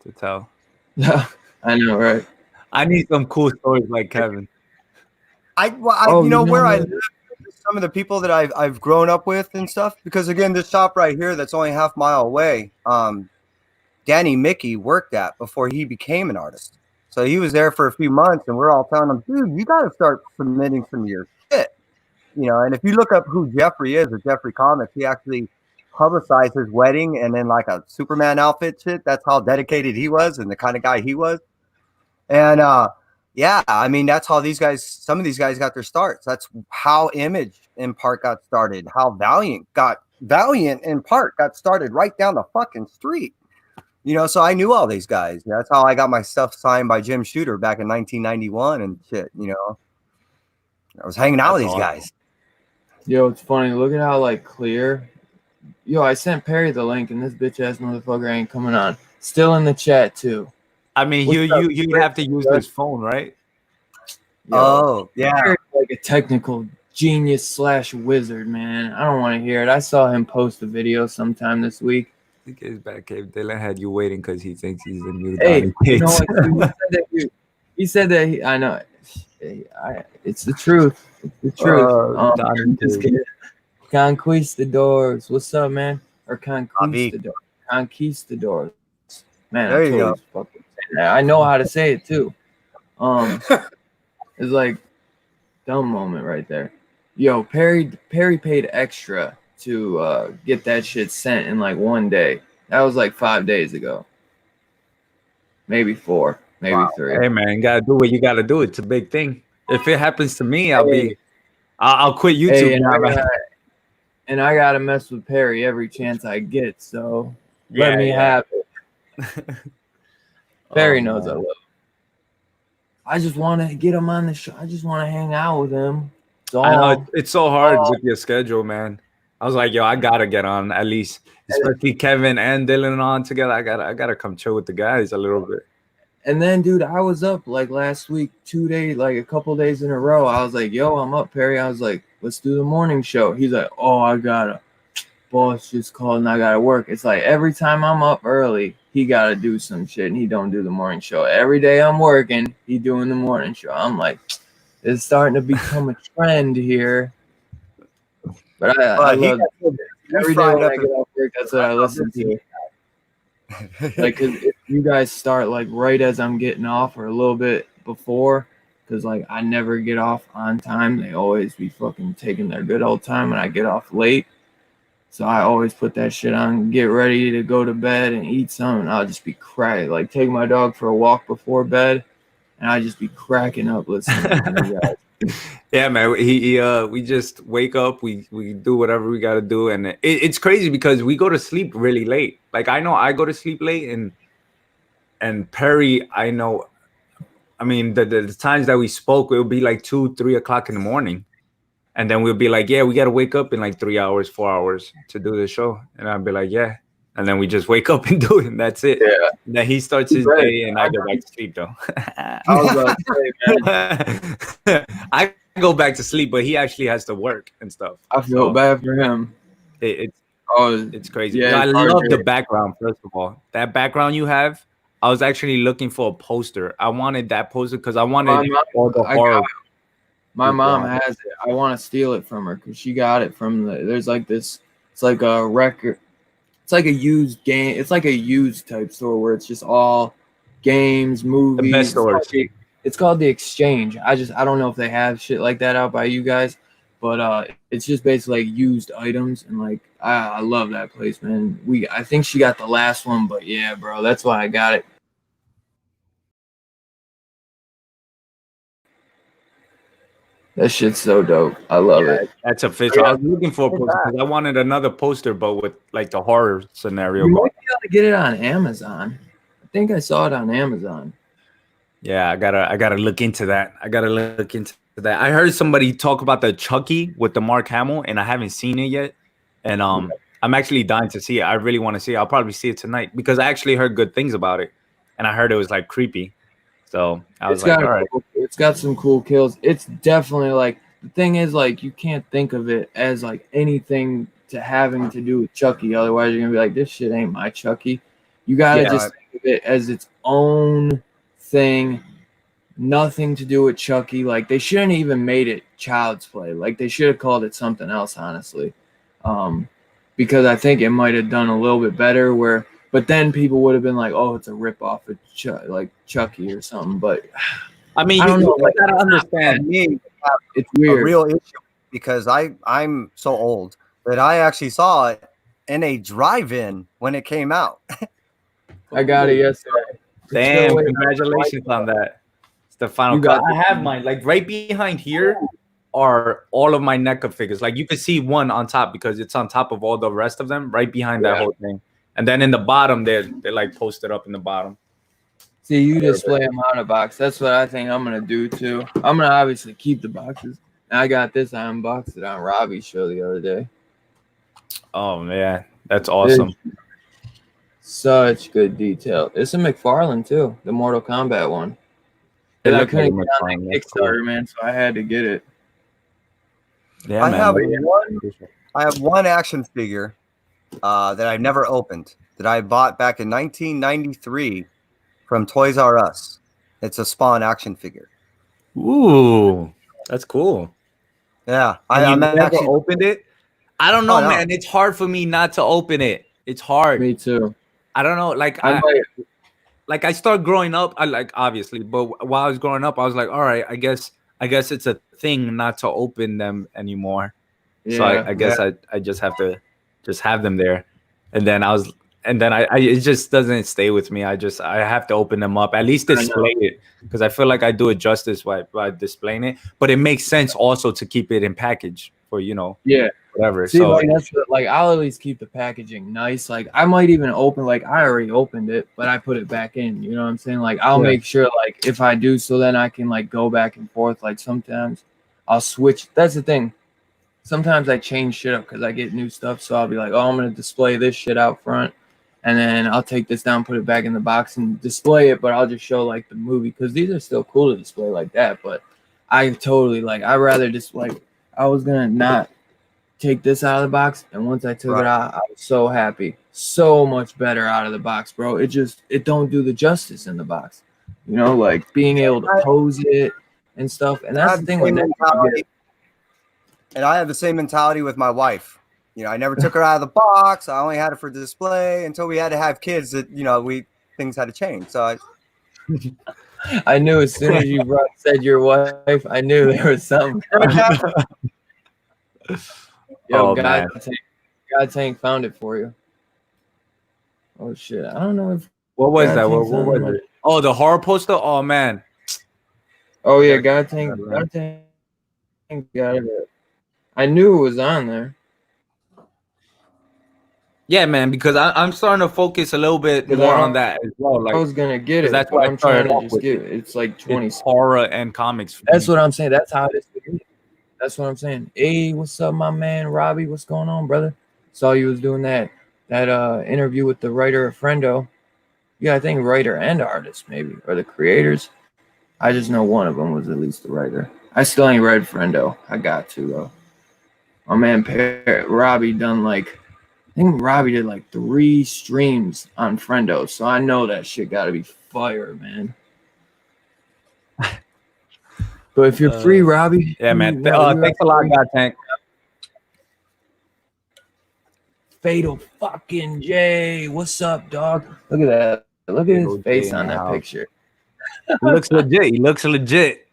to tell? Yeah, I know, right? I need some cool stories like Kevin. you know where I live, some of the people that I've grown up with and stuff. Because again, this shop right here that's only half mile away, Danny Mickey worked at before he became an artist. So he was there for a few months, and we're all telling him, dude, you got to start submitting some of your shit. You know, and if you look up who Jeffrey is at Jeffrey Comics, he actually publicized his wedding and then like a Superman outfit shit. That's how dedicated he was and the kind of guy he was. And yeah, I mean, that's how some of these guys got their starts. That's how Image in part got started, how Valiant in part got started right down the fucking street. You know, so I knew all these guys. That's how I got my stuff signed by Jim Shooter back in 1991 and shit, you know. I was hanging out with these guys. Yo, it's funny. Look at how like clear. Yo, I sent Perry the link, and this bitch ass motherfucker ain't coming on. Still in the chat too. I mean, you have to use his phone, right? Yo, Oh, yeah. Perry's like a technical genius / wizard, man. I don't want to hear it. I saw him post a video sometime this week. I think his back cave. Dylan had you waiting because he thinks he's the new Hey, Donnie you know Cates. what? He said that. I know. It's the truth. It's the truth. Donnie Just Cates. kidding. Conquistadors. What's up, man? Or conquistador. Conquistadors. Man, There I you totally go. fucking saying that. I know how to say it too. It's like dumb moment right there. Yo, Perry paid extra to get that shit sent in like one day. That was like 5 days ago. Maybe 4, maybe 3. Hey man, gotta do what you gotta do. It's a big thing. If it happens to me, I'll quit YouTube. Hey, now, and I gotta mess with Perry every chance I get. So let me have it. Perry knows I love him. I just want to get him on the show. I just want to hang out with him. I know it's so hard with your schedule, man. I was like, yo, I gotta get on at least, especially Kevin and Dylan on together. I gotta come chill with the guys a little bit. And then, dude, I was up like last week, 2 days, like a couple days in a row. I was like, yo, I'm up, Perry. I was like, let's do the morning show. He's like, oh, I gotta. Boss just called and I gotta work. It's like every time I'm up early, he gotta do some shit and he don't do the morning show. Every day I'm working, he doing the morning show. I'm like, it's starting to become a trend here. But I love it. Every day when I get off work, that's what I listen to. Like, cause if you guys start like right as I'm getting off or a little bit before, because like I never get off on time. They always be fucking taking their good old time and I get off late. So I always put that shit on, get ready to go to bed and eat some, and I'll just be cracking. Like take my dog for a walk before bed, and I just be cracking up listening to you guys. Yeah, man. We just wake up, we do whatever we gotta do, and it's crazy because we go to sleep really late. Like I know I go to sleep late, and Perry, I know. I mean, the times that we spoke, it would be like 2, 3 o'clock in the morning, and then we'll be like, yeah, we gotta wake up in like 3 hours, 4 hours to do the show, and I'd be like, yeah, and then we just wake up and do it, and that's it. Yeah. And then he starts his Right. day, and I go back to sleep though. I was about to say, man, I go back to sleep, but he actually has to work and stuff. I feel So bad for him. it's Oh, it's crazy. yeah, No, I it's hard love to- the background. First of all, that background you have, I was actually looking for a poster. I wanted that poster because I wanted My mom- all the I horror. My Good mom God. has it. I want to steal it from her because she got it from there's like this. It's like a record. It's like a used game. It's like a used type store where it's just all games, movies. stores. It's called the Exchange. I don't know if they have shit like that out by you guys, but it's just basically like used items, and like I love that place, man. I think she got the last one, but yeah, bro, that's why I got it. That shit's so dope. I love it. That's official. I was looking for a poster because I wanted another poster, but with like the horror scenario. You might be able to get it on Amazon. I think I saw it on Amazon. Yeah, I gotta look into that. I heard somebody talk about the Chucky with the Mark Hamill, and I haven't seen it yet. And I'm actually dying to see it. I really want to see it. I'll probably see it tonight because I actually heard good things about it, and I heard it was like creepy. So I was like, all right. It's got some cool kills. It's definitely like the thing is like you can't think of it as like anything to having to do with Chucky. Otherwise, you're gonna be like, this shit ain't my Chucky. You gotta just think of it as its own thing. Nothing to do with Chucky. Like they shouldn't even made it Child's Play. Like they should have called it something else, honestly. Because I think it might have done a little bit better. But then people would have been like, "Oh, it's a ripoff of like Chucky or something." But I mean, I don't know. Like, gotta understand. Me, it's a weird. real issue because I'm so old that I actually saw it in a drive-in when it came out. I got it yesterday. Damn, Still waiting. congratulations on that. It's the final You got cut. I have mine. Like right behind here are all of my NECA figures. Like you can see one on top because it's on top of all the rest of them, right behind that whole thing. And then in the bottom, they're like posted up in the bottom. See, you display them out of box. That's what I think I'm gonna do too. I'm gonna obviously keep the boxes. I got this. I unboxed it on Robbie's show the other day. Oh man, that's awesome. Such good detail. It's a McFarlane too, the Mortal Kombat one. It And I looked like couldn't a get on McFarlane. that That's Kickstarter, man, so I had to get it. Yeah, I man. have one action figure that I've never opened that I bought back in 1993 from Toys R Us. It's a Spawn action figure. Ooh, that's cool. Yeah, I'm I'm never actually opened it. I don't know, Oh, no. man. It's hard for me not to open it. It's hard. Me too. I don't know. Like I might. like I start growing up. I like obviously, but while I was growing up, I was like, all right, I guess it's a thing not to open them anymore. Yeah, So I guess I just have to just have them there. And then I it just doesn't stay with me. I have to open them up, at least display it, because I feel like I do it justice by displaying it. But it makes sense also to keep it in package for yeah. whatever. See, So like that's like I'll at least keep the packaging nice. Like I might even open like I already opened it, but I put it back in. You know what I'm saying? Like I'll make sure like if I do, so then I can like go back and forth. Like sometimes I'll switch. That's the thing. Sometimes I change shit up because I get new stuff. So I'll be like, oh, I'm gonna display this shit out front, and then I'll take this down, put it back in the box, and display it. But I'll just show like the movie because these are still cool to display like that. But I totally like I rather just like I was gonna not take this out of the box, and once I took it out, I was so happy. So much better out of the box, bro. It don't do the justice in the box. You know, like being able to pose it and stuff. And that's the thing with that. And I have the same mentality with my wife. You know, I never took her out of the box. I only had it for display until we had to have kids that, things had to change. So I knew as soon as you said your wife, I knew there was something. Yo, God Tank found it for you. Oh shit! I don't know if what was that? What was it? Oh, the horror poster. Oh man. Oh yeah, God Tank got it. I knew it was on there. Yeah, man, because I'm starting to focus a little bit Because more I on that as well. I Like, was gonna get 'cause it, that's but what I I'm trying started to off just with. get it. It's like 20. It's horror and comics. For That's me. what I'm saying. That's how it is for me. That's what I'm saying. Hey, what's up, my man Robbie? What's going on, brother? Saw you was doing that interview with the writer of Friendo. Yeah, I think writer and artist maybe, or the creators. I just know one of them was at least the writer. I still ain't read Friendo. I got to though. My man Robbie done like, I think Robbie did like 3 streams on Friendo, so I know that shit got to be fire, man. But if you're free, Robbie, Yeah, man. you Thanks a lot, God Tank. Fatal fucking J. What's up, dog? Look at that. Look at his Fatal face J on in the that house. picture. He looks legit. He looks legit.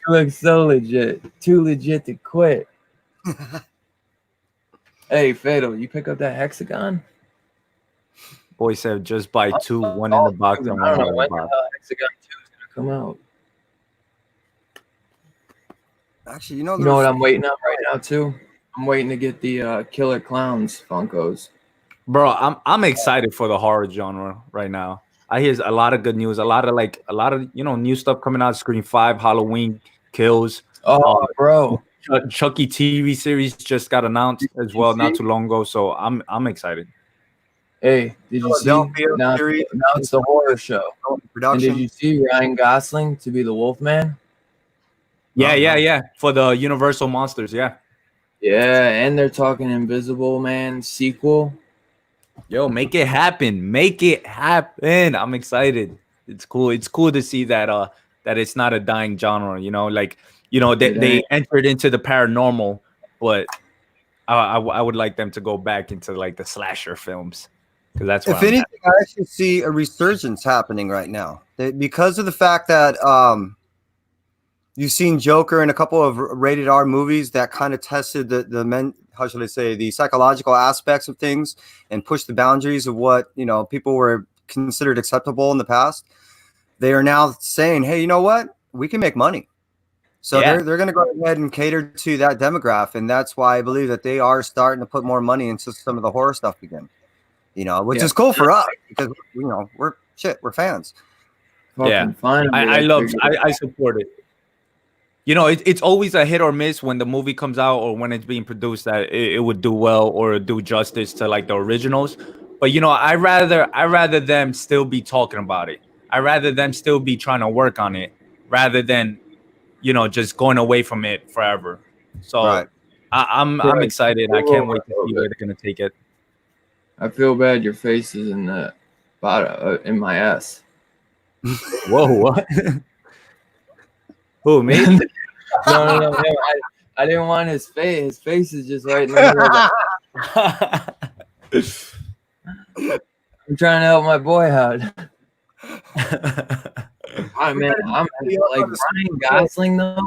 He looks so legit. Too legit to quit. Hey, Fatal, you pick up that hexagon? Boy said just buy 2, one in the box and I one don't out know of when the the box. hell Hexagon 2 is gonna come out. Actually, you You know there's- what I'm waiting on right now too? I'm waiting to get the Killer Clowns Funkos. Bro, I'm excited for the horror genre right now. I hear a lot of good news, a lot of new stuff coming out. Scream 5, Halloween Kills. Oh, bro. Chucky TV series just got announced as well not too long ago, so I'm excited. Hey, did you see? Philadelphia Now series. it's the horror show. And Production. did you see Ryan Gosling to be the Wolfman? Yeah. For the Universal Monsters, yeah. Yeah, and they're talking Invisible Man sequel. Yo, make it happen. Make it happen. I'm excited. It's cool. It's cool to see that that it's not a dying genre, they entered into the paranormal, but I would like them to go back into like the slasher films, because that's what If anything, I actually see a resurgence happening right now because of the fact that you've seen Joker and a couple of rated R movies that kind of tested the psychological aspects of things and pushed the boundaries of what people were considered acceptable in the past. They are now saying, hey, you know what, we can make money. So they're going to go ahead and cater to that demographic, and that's why I believe that they are starting to put more money into some of the horror stuff again. Which is cool for us because we're fans. Fucking fine. I support it. It's always a hit or miss when the movie comes out or when it's being produced that it would do well or do justice to like the originals. But I rather them still be talking about it. I rather them still be trying to work on it rather than just going away from it forever. So I'm excited. I can't wait to see where they're gonna take it. I feel bad. Your face is in the bottom in my ass. Whoa, what? Who, me? No. I didn't want his face. His face is just right in the middle. I'm trying to help my boy out. I'm like Ryan Gosling though.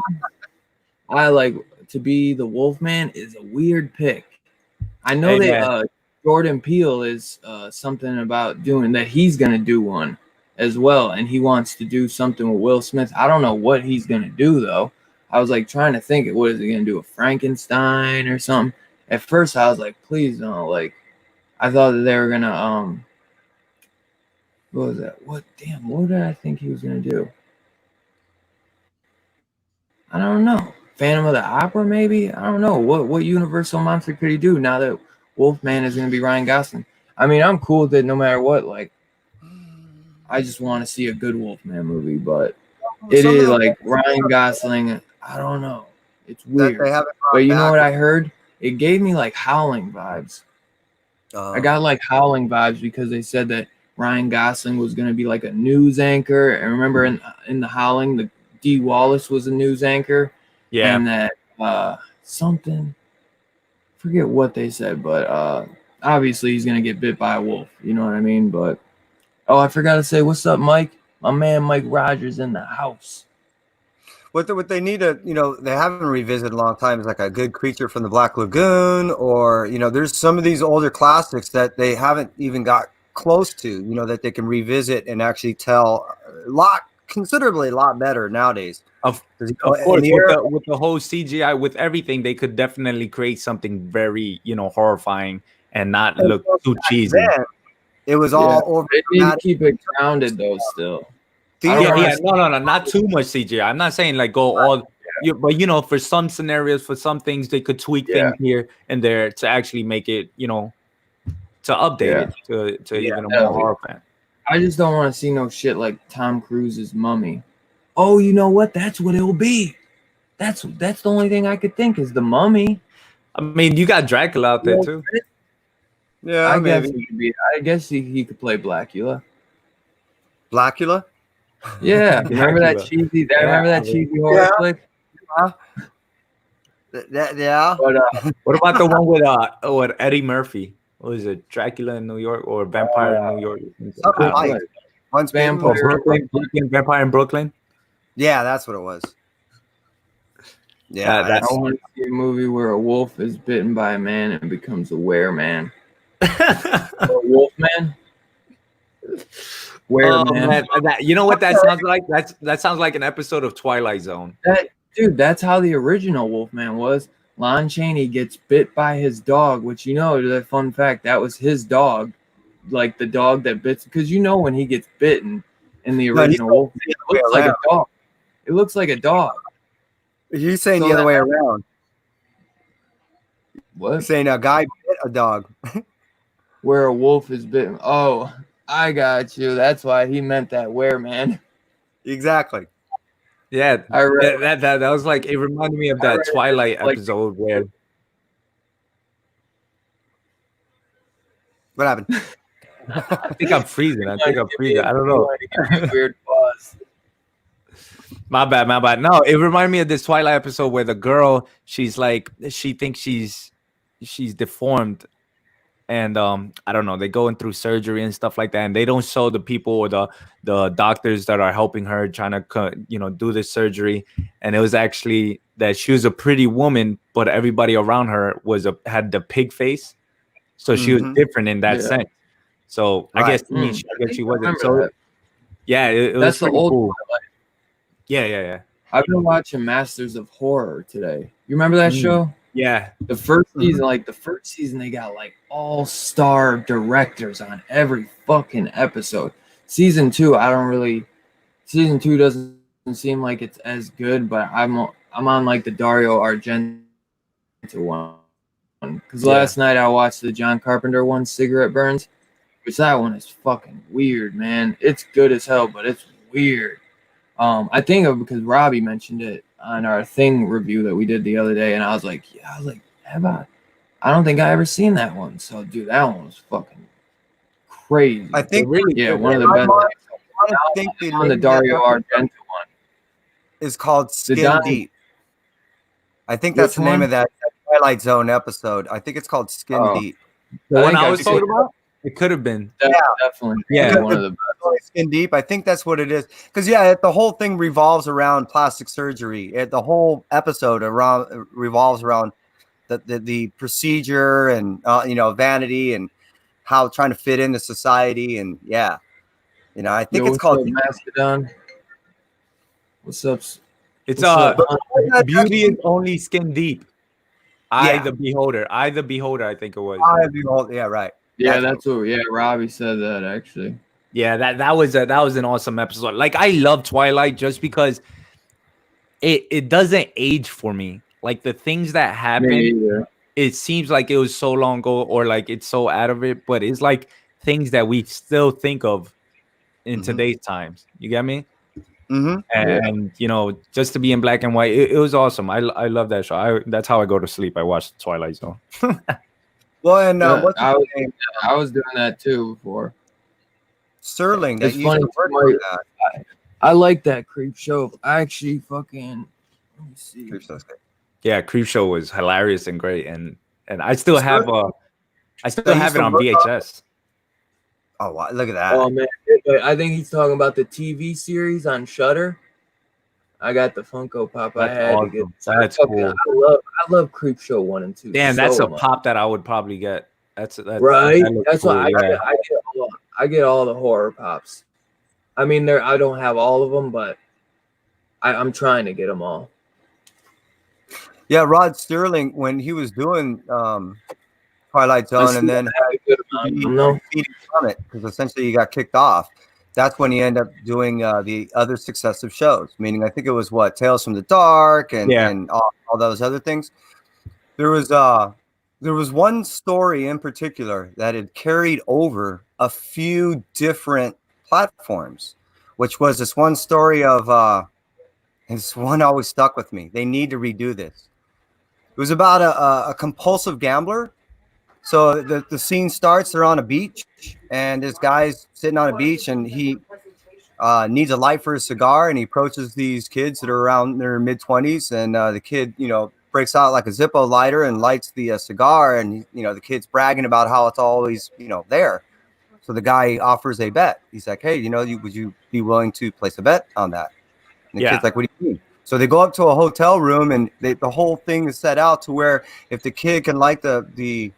I like to be the Wolfman is a weird pick. I know Jordan Peele is something about doing that. He's gonna do one as well, and he wants to do something with Will Smith. I don't know what he's gonna do though. I was like trying to think, what is he gonna do? A Frankenstein or something? At first, I was like, please don't. Like, I thought that they were gonna what was that? What did I think he was gonna do? I don't know. Phantom of the Opera, maybe? I don't know. What Universal monster could he do now that Wolfman is gonna be Ryan Gosling? I mean, I'm cool with it no matter what. Like, I just want to see a good Wolfman movie, but it is like Ryan Gosling. I don't know. It's weird. But you know what I heard? It gave me like Howling vibes. I got like Howling vibes because they said that Ryan Gosling was going to be like a news anchor. And remember in the Howling, the Dee Wallace was a news anchor. Yeah. And that something, forget what they said, but obviously he's going to get bit by a wolf. You know what I mean? But, I forgot to say, what's up, Mike? My man Mike Rogers in the house. What they need to, they haven't revisited in a long time is like a Good Creature from the Black Lagoon, or, there's some of these older classics that they haven't even got close to, that they can revisit and actually tell considerably a lot better nowadays. Of Does he go in course, the with air? with the whole CGI, with everything, they could definitely create something very, horrifying and not And look too cheesy. then it was all over. They need to dramatic. keep it grounded though. Still, I Theater don't Yeah, wanna yeah, see- no, not too much CGI. I'm not saying like go all, but for some scenarios, for some things, they could tweak Yeah. things here and there to actually make it, to update it to even a more Yeah. horror fan. I just don't want to see no shit like Tom Cruise's Mummy. Oh, you know what? That's what it'll be. That's the only thing I could think is the Mummy. I mean, you got Dracula out there too. Yeah, I guess maybe he could be. I guess he could play Blackula. Blackula. Yeah, remember that Blackula. cheesy? Yeah, Remember that I mean- cheesy horror Yeah. flick? Yeah. But What about the one with Eddie Murphy? What is it? Dracula in New York or Vampire in New York? Something Uh, like Once Bitten, Vampire. Twice Brooklyn, Vampire in Brooklyn. Yeah, that's what it was. Yeah, Yeah, that's, I want to see a movie where a wolf is bitten by a man and becomes a wereman. A wolf man. Oh, Wereman. man, you know what that sounds like? That sounds like an episode of Twilight Zone. Dude, that's how the original Wolfman was. Lon Chaney gets bit by his dog, which the fun fact, that was his dog. Like the dog that bits, because when he gets bitten in the No, he's original Wolfman, it way looks like a around. dog. It looks like a dog. you're saying So the other that- way around. You're What? saying a guy bit a dog. Where a wolf is bitten. Oh, I got you. That's why he meant that wereman. Exactly. Yeah, I read that was like, it reminded me of that read it, Twilight like- episode where What happened? I think I'm freezing. I don't know. Weird pause. My bad. No, it reminded me of this Twilight episode where the girl, she's like, she thinks she's deformed, and I don't know, they going through surgery and stuff like that, and they don't show the people or the doctors that are helping her trying to do this surgery, and it was actually that she was a pretty woman, but everybody around her had the pig face, so she was Mhm. different in that Yeah. sense. So I Right. guess she wasn't. Remember So that. yeah, it was That's the pretty old cool. Yeah. I've been watching Masters of Horror today. You remember that Mm. show? Yeah, The first Mhm. season, they got like all-star directors on every fucking episode. Season 2, season 2 doesn't seem like it's as good, but I'm on like the Dario Argento one. Because Yeah. last night I watched the John Carpenter one, Cigarette Burns, which that one is fucking weird, man. It's good as hell, but it's weird. I think of because Robbie mentioned it on our Thing review that we did the other day, and I was like, have I don't think I ever seen that one. So, dude, that one was fucking crazy. I think one of the best. I think the On the Dario Argento one. is called Skin Don- Deep. I think that's Which the name one? of that Twilight Zone episode. I think it's called Skin Oh. Deep. the one think I I've was seen talking about. It could have been. Definitely. Yeah. One of the best. Skin Deep. I think that's what it is. Because the whole thing revolves around plastic surgery. The whole episode revolves around the procedure and vanity and how trying to fit into society and I think Yo, it's called. what's up, Mastodon? What's up? It's What's up? Beauty is only skin deep. I Yeah. the beholder. I think it was. Yeah, right. Yeah, that's what. Yeah, Robbie said that actually. Yeah, that was an awesome episode. Like, I love Twilight just because it doesn't age for me. Like, the things that happen, Me either. it seems like it was so long ago or like it's so out of it, but it's like things that we still think of in Mhm. today's times. You get me? Mm-hmm. And just to be in black and white, it was awesome. I love that show. That's how I go to sleep. I watch Twilight Zone. Well, and Yeah, what's I his was- name? I was doing that too before. Sterling. That It's used funny, to work somebody- with that. I like that creep show. I actually fucking. Let me see. Yeah, Creep Show was hilarious and great, and I still have I still They have used it to on work on- VHS. Oh, wow, look at that. Oh man, but I think he's talking about the TV series on Shudder. I got the Funko Pop. I That's had to awesome. get. That's Fucking- cool. I love Creep Show 1 and 2. Damn, that's so a much. pop that I would probably get. That's Right. that looks That's why cool, yeah. I get all the horror pops. I mean, I don't have all of them, but I'm trying to get them all. Yeah, Rod Sterling, when he was doing Twilight Zone, and then had a good amount of them, though. from it, because essentially he got kicked off. That's when he ended up doing the other successive shows. Meaning, I think it was what Tales from the Dark and all those other things. There was one story in particular that had carried over a few different platforms, which was this one story of and this one always stuck with me. They need to redo this. It was about a compulsive gambler. So the scene starts, they're on a beach, and this guy's sitting on a beach, and he needs a light for a cigar, and he approaches these kids that are around their mid-20s, and the kid, breaks out like a Zippo lighter and lights the cigar, and the kid's bragging about how it's always there. So the guy offers a bet. He's like, hey, would you be willing to place a bet on that? And the kid's like, what do you mean? So they go up to a hotel room, and the whole thing is set out to where if the kid can light the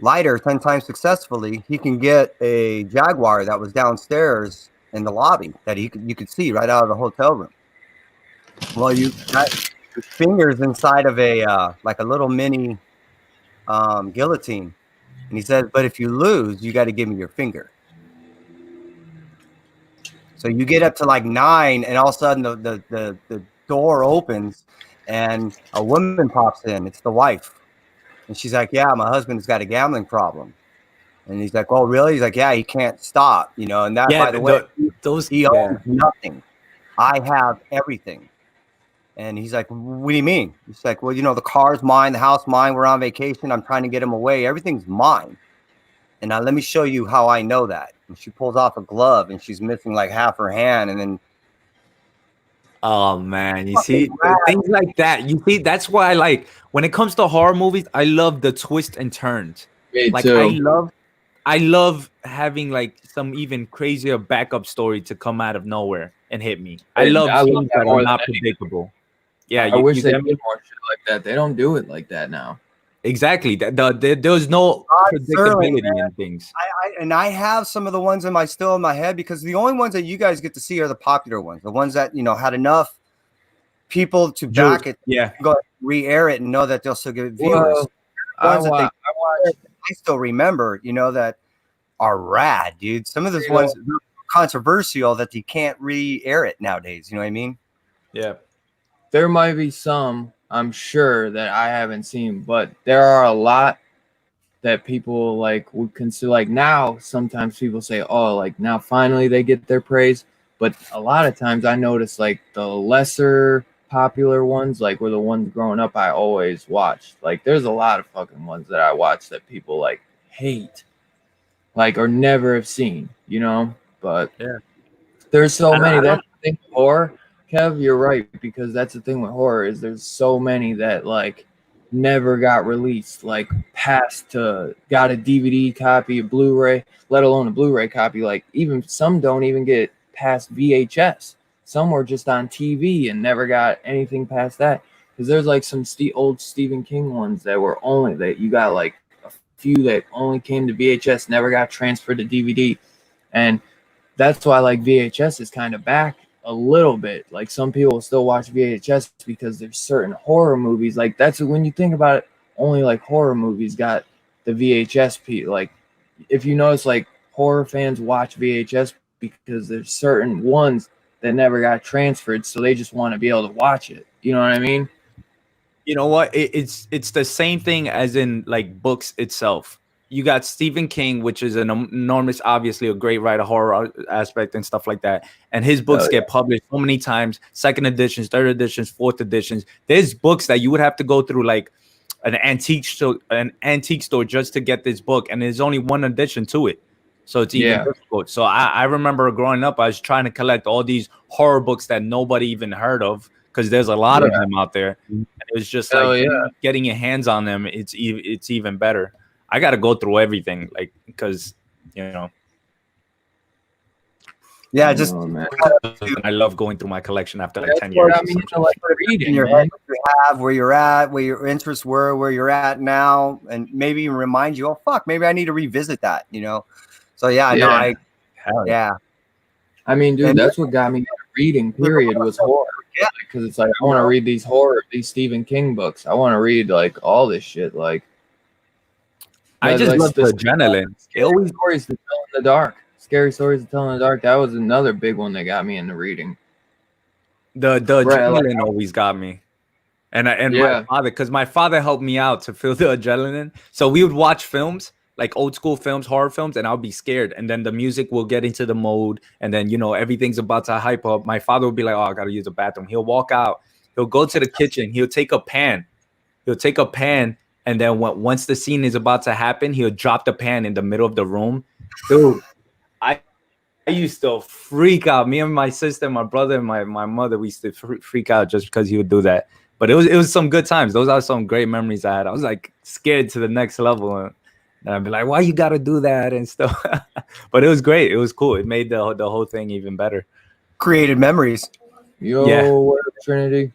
lighter 10 times successfully, he can get a Jaguar that was downstairs in the lobby that you could see right out of the hotel room. Well, you got your fingers inside of a like a little mini guillotine, and he says, but if you lose, you got to give me your finger. So you get up to like 9, and all of a sudden the door opens, and a woman pops in. It's the wife. And she's like, yeah, my husband's got a gambling problem. And he's like, oh, really? He's like, yeah, he can't stop, And that, by the way, he owns nothing. I have everything. And he's like, what do you mean? He's like, well, the car's mine, the house mine. We're on vacation. I'm trying to get him away. Everything's mine. And now let me show you how I know that. And she pulls off a glove, and she's missing like half her hand. And then, oh man, you see things like that. You see, that's why I like when it comes to horror movies, I love the twists and turns. Me like too. I love having like some even crazier backup story to come out of nowhere and hit me. I love things that are not predictable. Yeah, I wish they did more shit like that. They don't do it like that now. Exactly. There's no predictability in things. I have some of the ones still in my head, because the only ones that you guys get to see are the popular ones, the ones that had enough people to back it. Yeah, go re-air it and know that they'll still get viewers. I still remember, that are rad, dude. Some of those ones are controversial that you can't re-air it nowadays. You know what I mean? Yeah. There might be some, I'm sure, that I haven't seen, but there are a lot that people like would consider. Like now, sometimes people say, "Oh, like now finally they get their praise." But a lot of times, I notice like the lesser popular ones, like were the ones growing up I always watched. Like there's a lot of fucking ones that I watch that people like hate, like or never have seen, But yeah, there's so many. That's the thing with horror. Kev, you're right, because that's the thing with horror is there's so many that like never got released, like got a DVD copy, a Blu-ray, let alone a Blu-ray copy. Like even some don't even get past VHS. Some were just on TV and never got anything past that. Because there's like some old Stephen King ones that were only that you got like a few that only came to VHS, never got transferred to DVD, and that's why like VHS is kind of back a little bit. Like some people still watch VHS because there's certain horror movies. Like that's when you think about it, only like horror movies got the VHS. Like if you notice, like horror fans watch VHS because there's certain ones that never got transferred, so they just want to be able to watch it. You know what I mean? You know what? It's the same thing as in like books itself. You got Stephen King, which is an enormous, obviously a great writer, horror aspect and stuff like that. And his books get published so many times, second editions, third editions, fourth editions. There's books that you would have to go through like an antique store just to get this book. And there's only one edition to it. So it's even difficult. So I remember growing up, I was trying to collect all these horror books that nobody even heard of, because there's a lot of them out there. And it was just like getting your hands on them. It's even better. I got to go through everything, like, because, Yeah, just I love going through my collection after like 10 years. I mean, like reading, your head, what you have, where you're at, where your interests were, where you're at now, and maybe even remind you, oh fuck, maybe I need to revisit that. So I mean, dude, that's what got me reading. Period was horror. Yeah. because it's like I want to read these Stephen King books. I want to read like all this shit. Like I just love the adrenaline. Scary stories to tell in the dark. Scary stories to tell in the dark. That was another big one that got me into reading. The adrenaline always got me. And Yeah. my father, because my father helped me out to feel the adrenaline. So we would watch films, like old school films, horror films, and I'll be scared. And then the music will get into the mode. And then, everything's about to hype up. My father would be like, oh, I got to use the bathroom. He'll walk out. He'll go to the kitchen. He'll take a pan. And then once the scene is about to happen, he'll drop the pan in the middle of the room. Dude, I used to freak out. Me and my sister, my brother, and my mother, we used to freak out just because he would do that. But it was some good times. Those are some great memories I had. I was like scared to the next level. And I'd be like, why you got to do that and stuff. But it was great. It was cool. It made the whole thing even better. Created memories. Yo, what up, Trinity?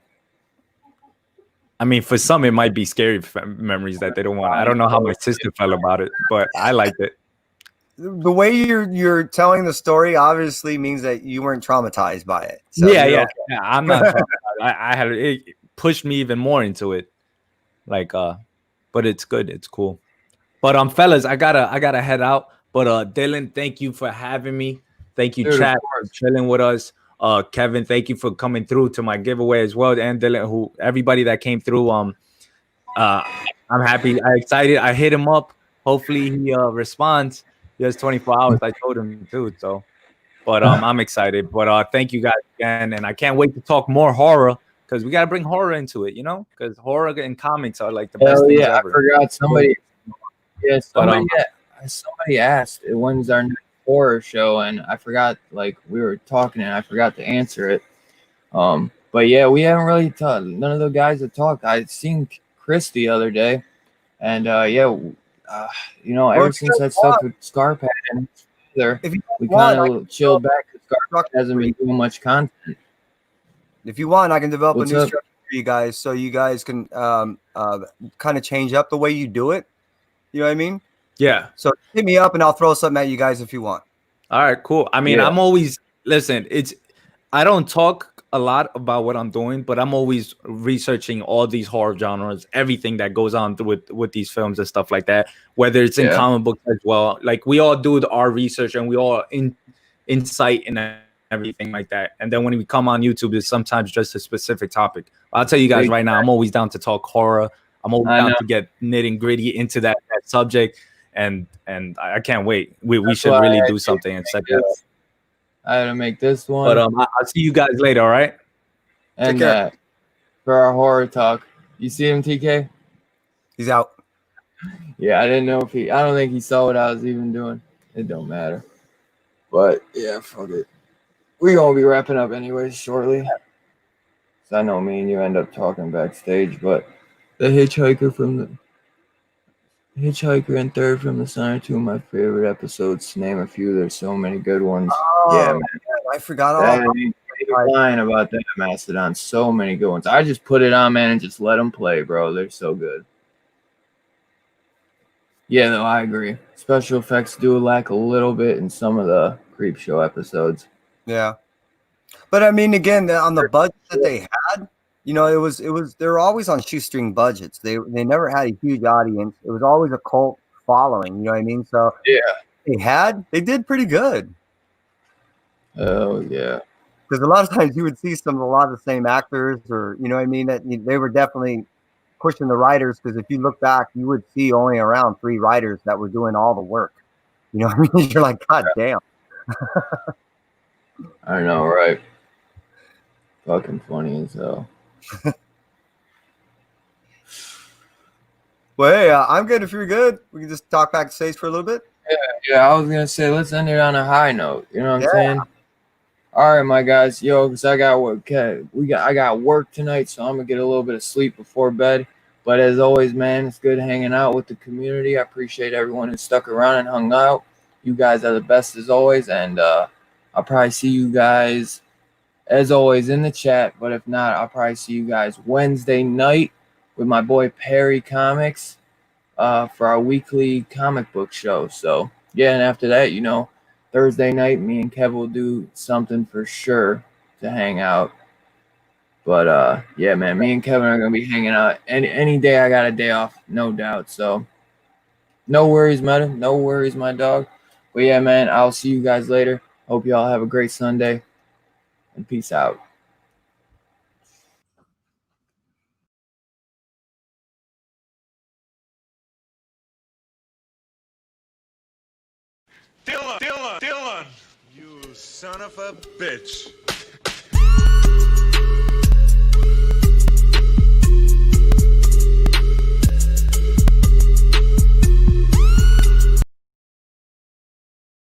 I mean, for some, it might be scary memories that they don't want. I don't know how my sister felt about it, but I liked it. The way you're telling the story obviously means that you weren't traumatized by it. So Yeah. I'm not. I had it pushed me even more into it. Like, but it's good. It's cool. But fellas, I gotta head out. But Dylan, thank you for having me. Thank you, chat, for chilling with us. Kevin, thank you for coming through to my giveaway as well. And Dylan, everybody that came through. I'm happy. I'm excited. I hit him up. Hopefully he responds. He has 24 hours. I told him too. So, but I'm excited. But thank you guys again, and I can't wait to talk more horror because we gotta bring horror into it. Because horror and comics are like the best things ever. I forgot somebody. Yeah, somebody asked when's our next horror show, and I forgot. Like we were talking, and I forgot to answer it. But yeah, we haven't really talked. None of the guys that talked. I seen Chris the other day, and ever since that stuff with Scarpad and we kind of chilled back because Scarpad hasn't been doing much content. If you want, I can develop a new structure for you guys so you guys can kind of change up the way you do it. You know what I mean? Yeah. So hit me up and I'll throw something at you guys if you want. All right, cool. I mean, I'm always I don't talk a lot about what I'm doing, but I'm always researching all these horror genres, everything that goes on with these films and stuff like that, whether it's in comic books as well. Like we all do our research and we all insight and everything like that. And then when we come on YouTube, it's sometimes just a specific topic. I'll tell you guys right now, I'm always down to talk horror. I'm always down to get nitty gritty into that subject. And I can't wait. We should really do something and set that up. I had to make this one. But I'll see you guys later, all right? And for our horror talk. You see him, TK? He's out. Yeah, I didn't know I don't think he saw what I was even doing. It don't matter. But yeah, fuck it. We're gonna be wrapping up anyways shortly. So I know me and you end up talking backstage, but the Hitchhiker and Third from the Sun are two of my favorite episodes. To name a few, there's so many good ones. Yeah, man. I forgot all lying about that Mastodon. So many good ones. I just put it on, man, and just let them play, bro. They're so good. Yeah, no, I agree. Special effects do lack a little bit in some of the Creep Show episodes. Yeah. But I mean, again, on the budget that they had, it was they were always on shoestring budgets. They never had a huge audience. It was always a cult following, you know what I mean? So yeah, they did pretty good. Oh yeah. Because a lot of times you would see a lot of the same actors, or you know what I mean, that they were definitely pushing the writers. Because if you look back, you would see only around 3 writers that were doing all the work. You know what I mean? You're like, God damn. I know, right? Fucking funny as hell. Well, hey, I'm good. If you're good, we can just talk backstage for a little bit. Yeah. I was gonna say let's end it on a high note. You know what I'm saying? All right, my guys. Because I got work. I got work tonight, so I'm gonna get a little bit of sleep before bed. But as always, man, it's good hanging out with the community. I appreciate everyone who stuck around and hung out. You guys are the best as always, and I'll probably see you guys as always in the chat. But if not, I'll probably see you guys Wednesday night with my boy Perry Comics for our weekly comic book show. So yeah, and after that, Thursday night, me and Kev will do something for sure to hang out. But yeah, man, me and Kevin are gonna be hanging out any day. I got a day off, no doubt. So no worries, Meta. No worries, my dog. But yeah, man, I'll see you guys later. Hope y'all have a great Sunday, and peace out. Dylan! You son of a bitch.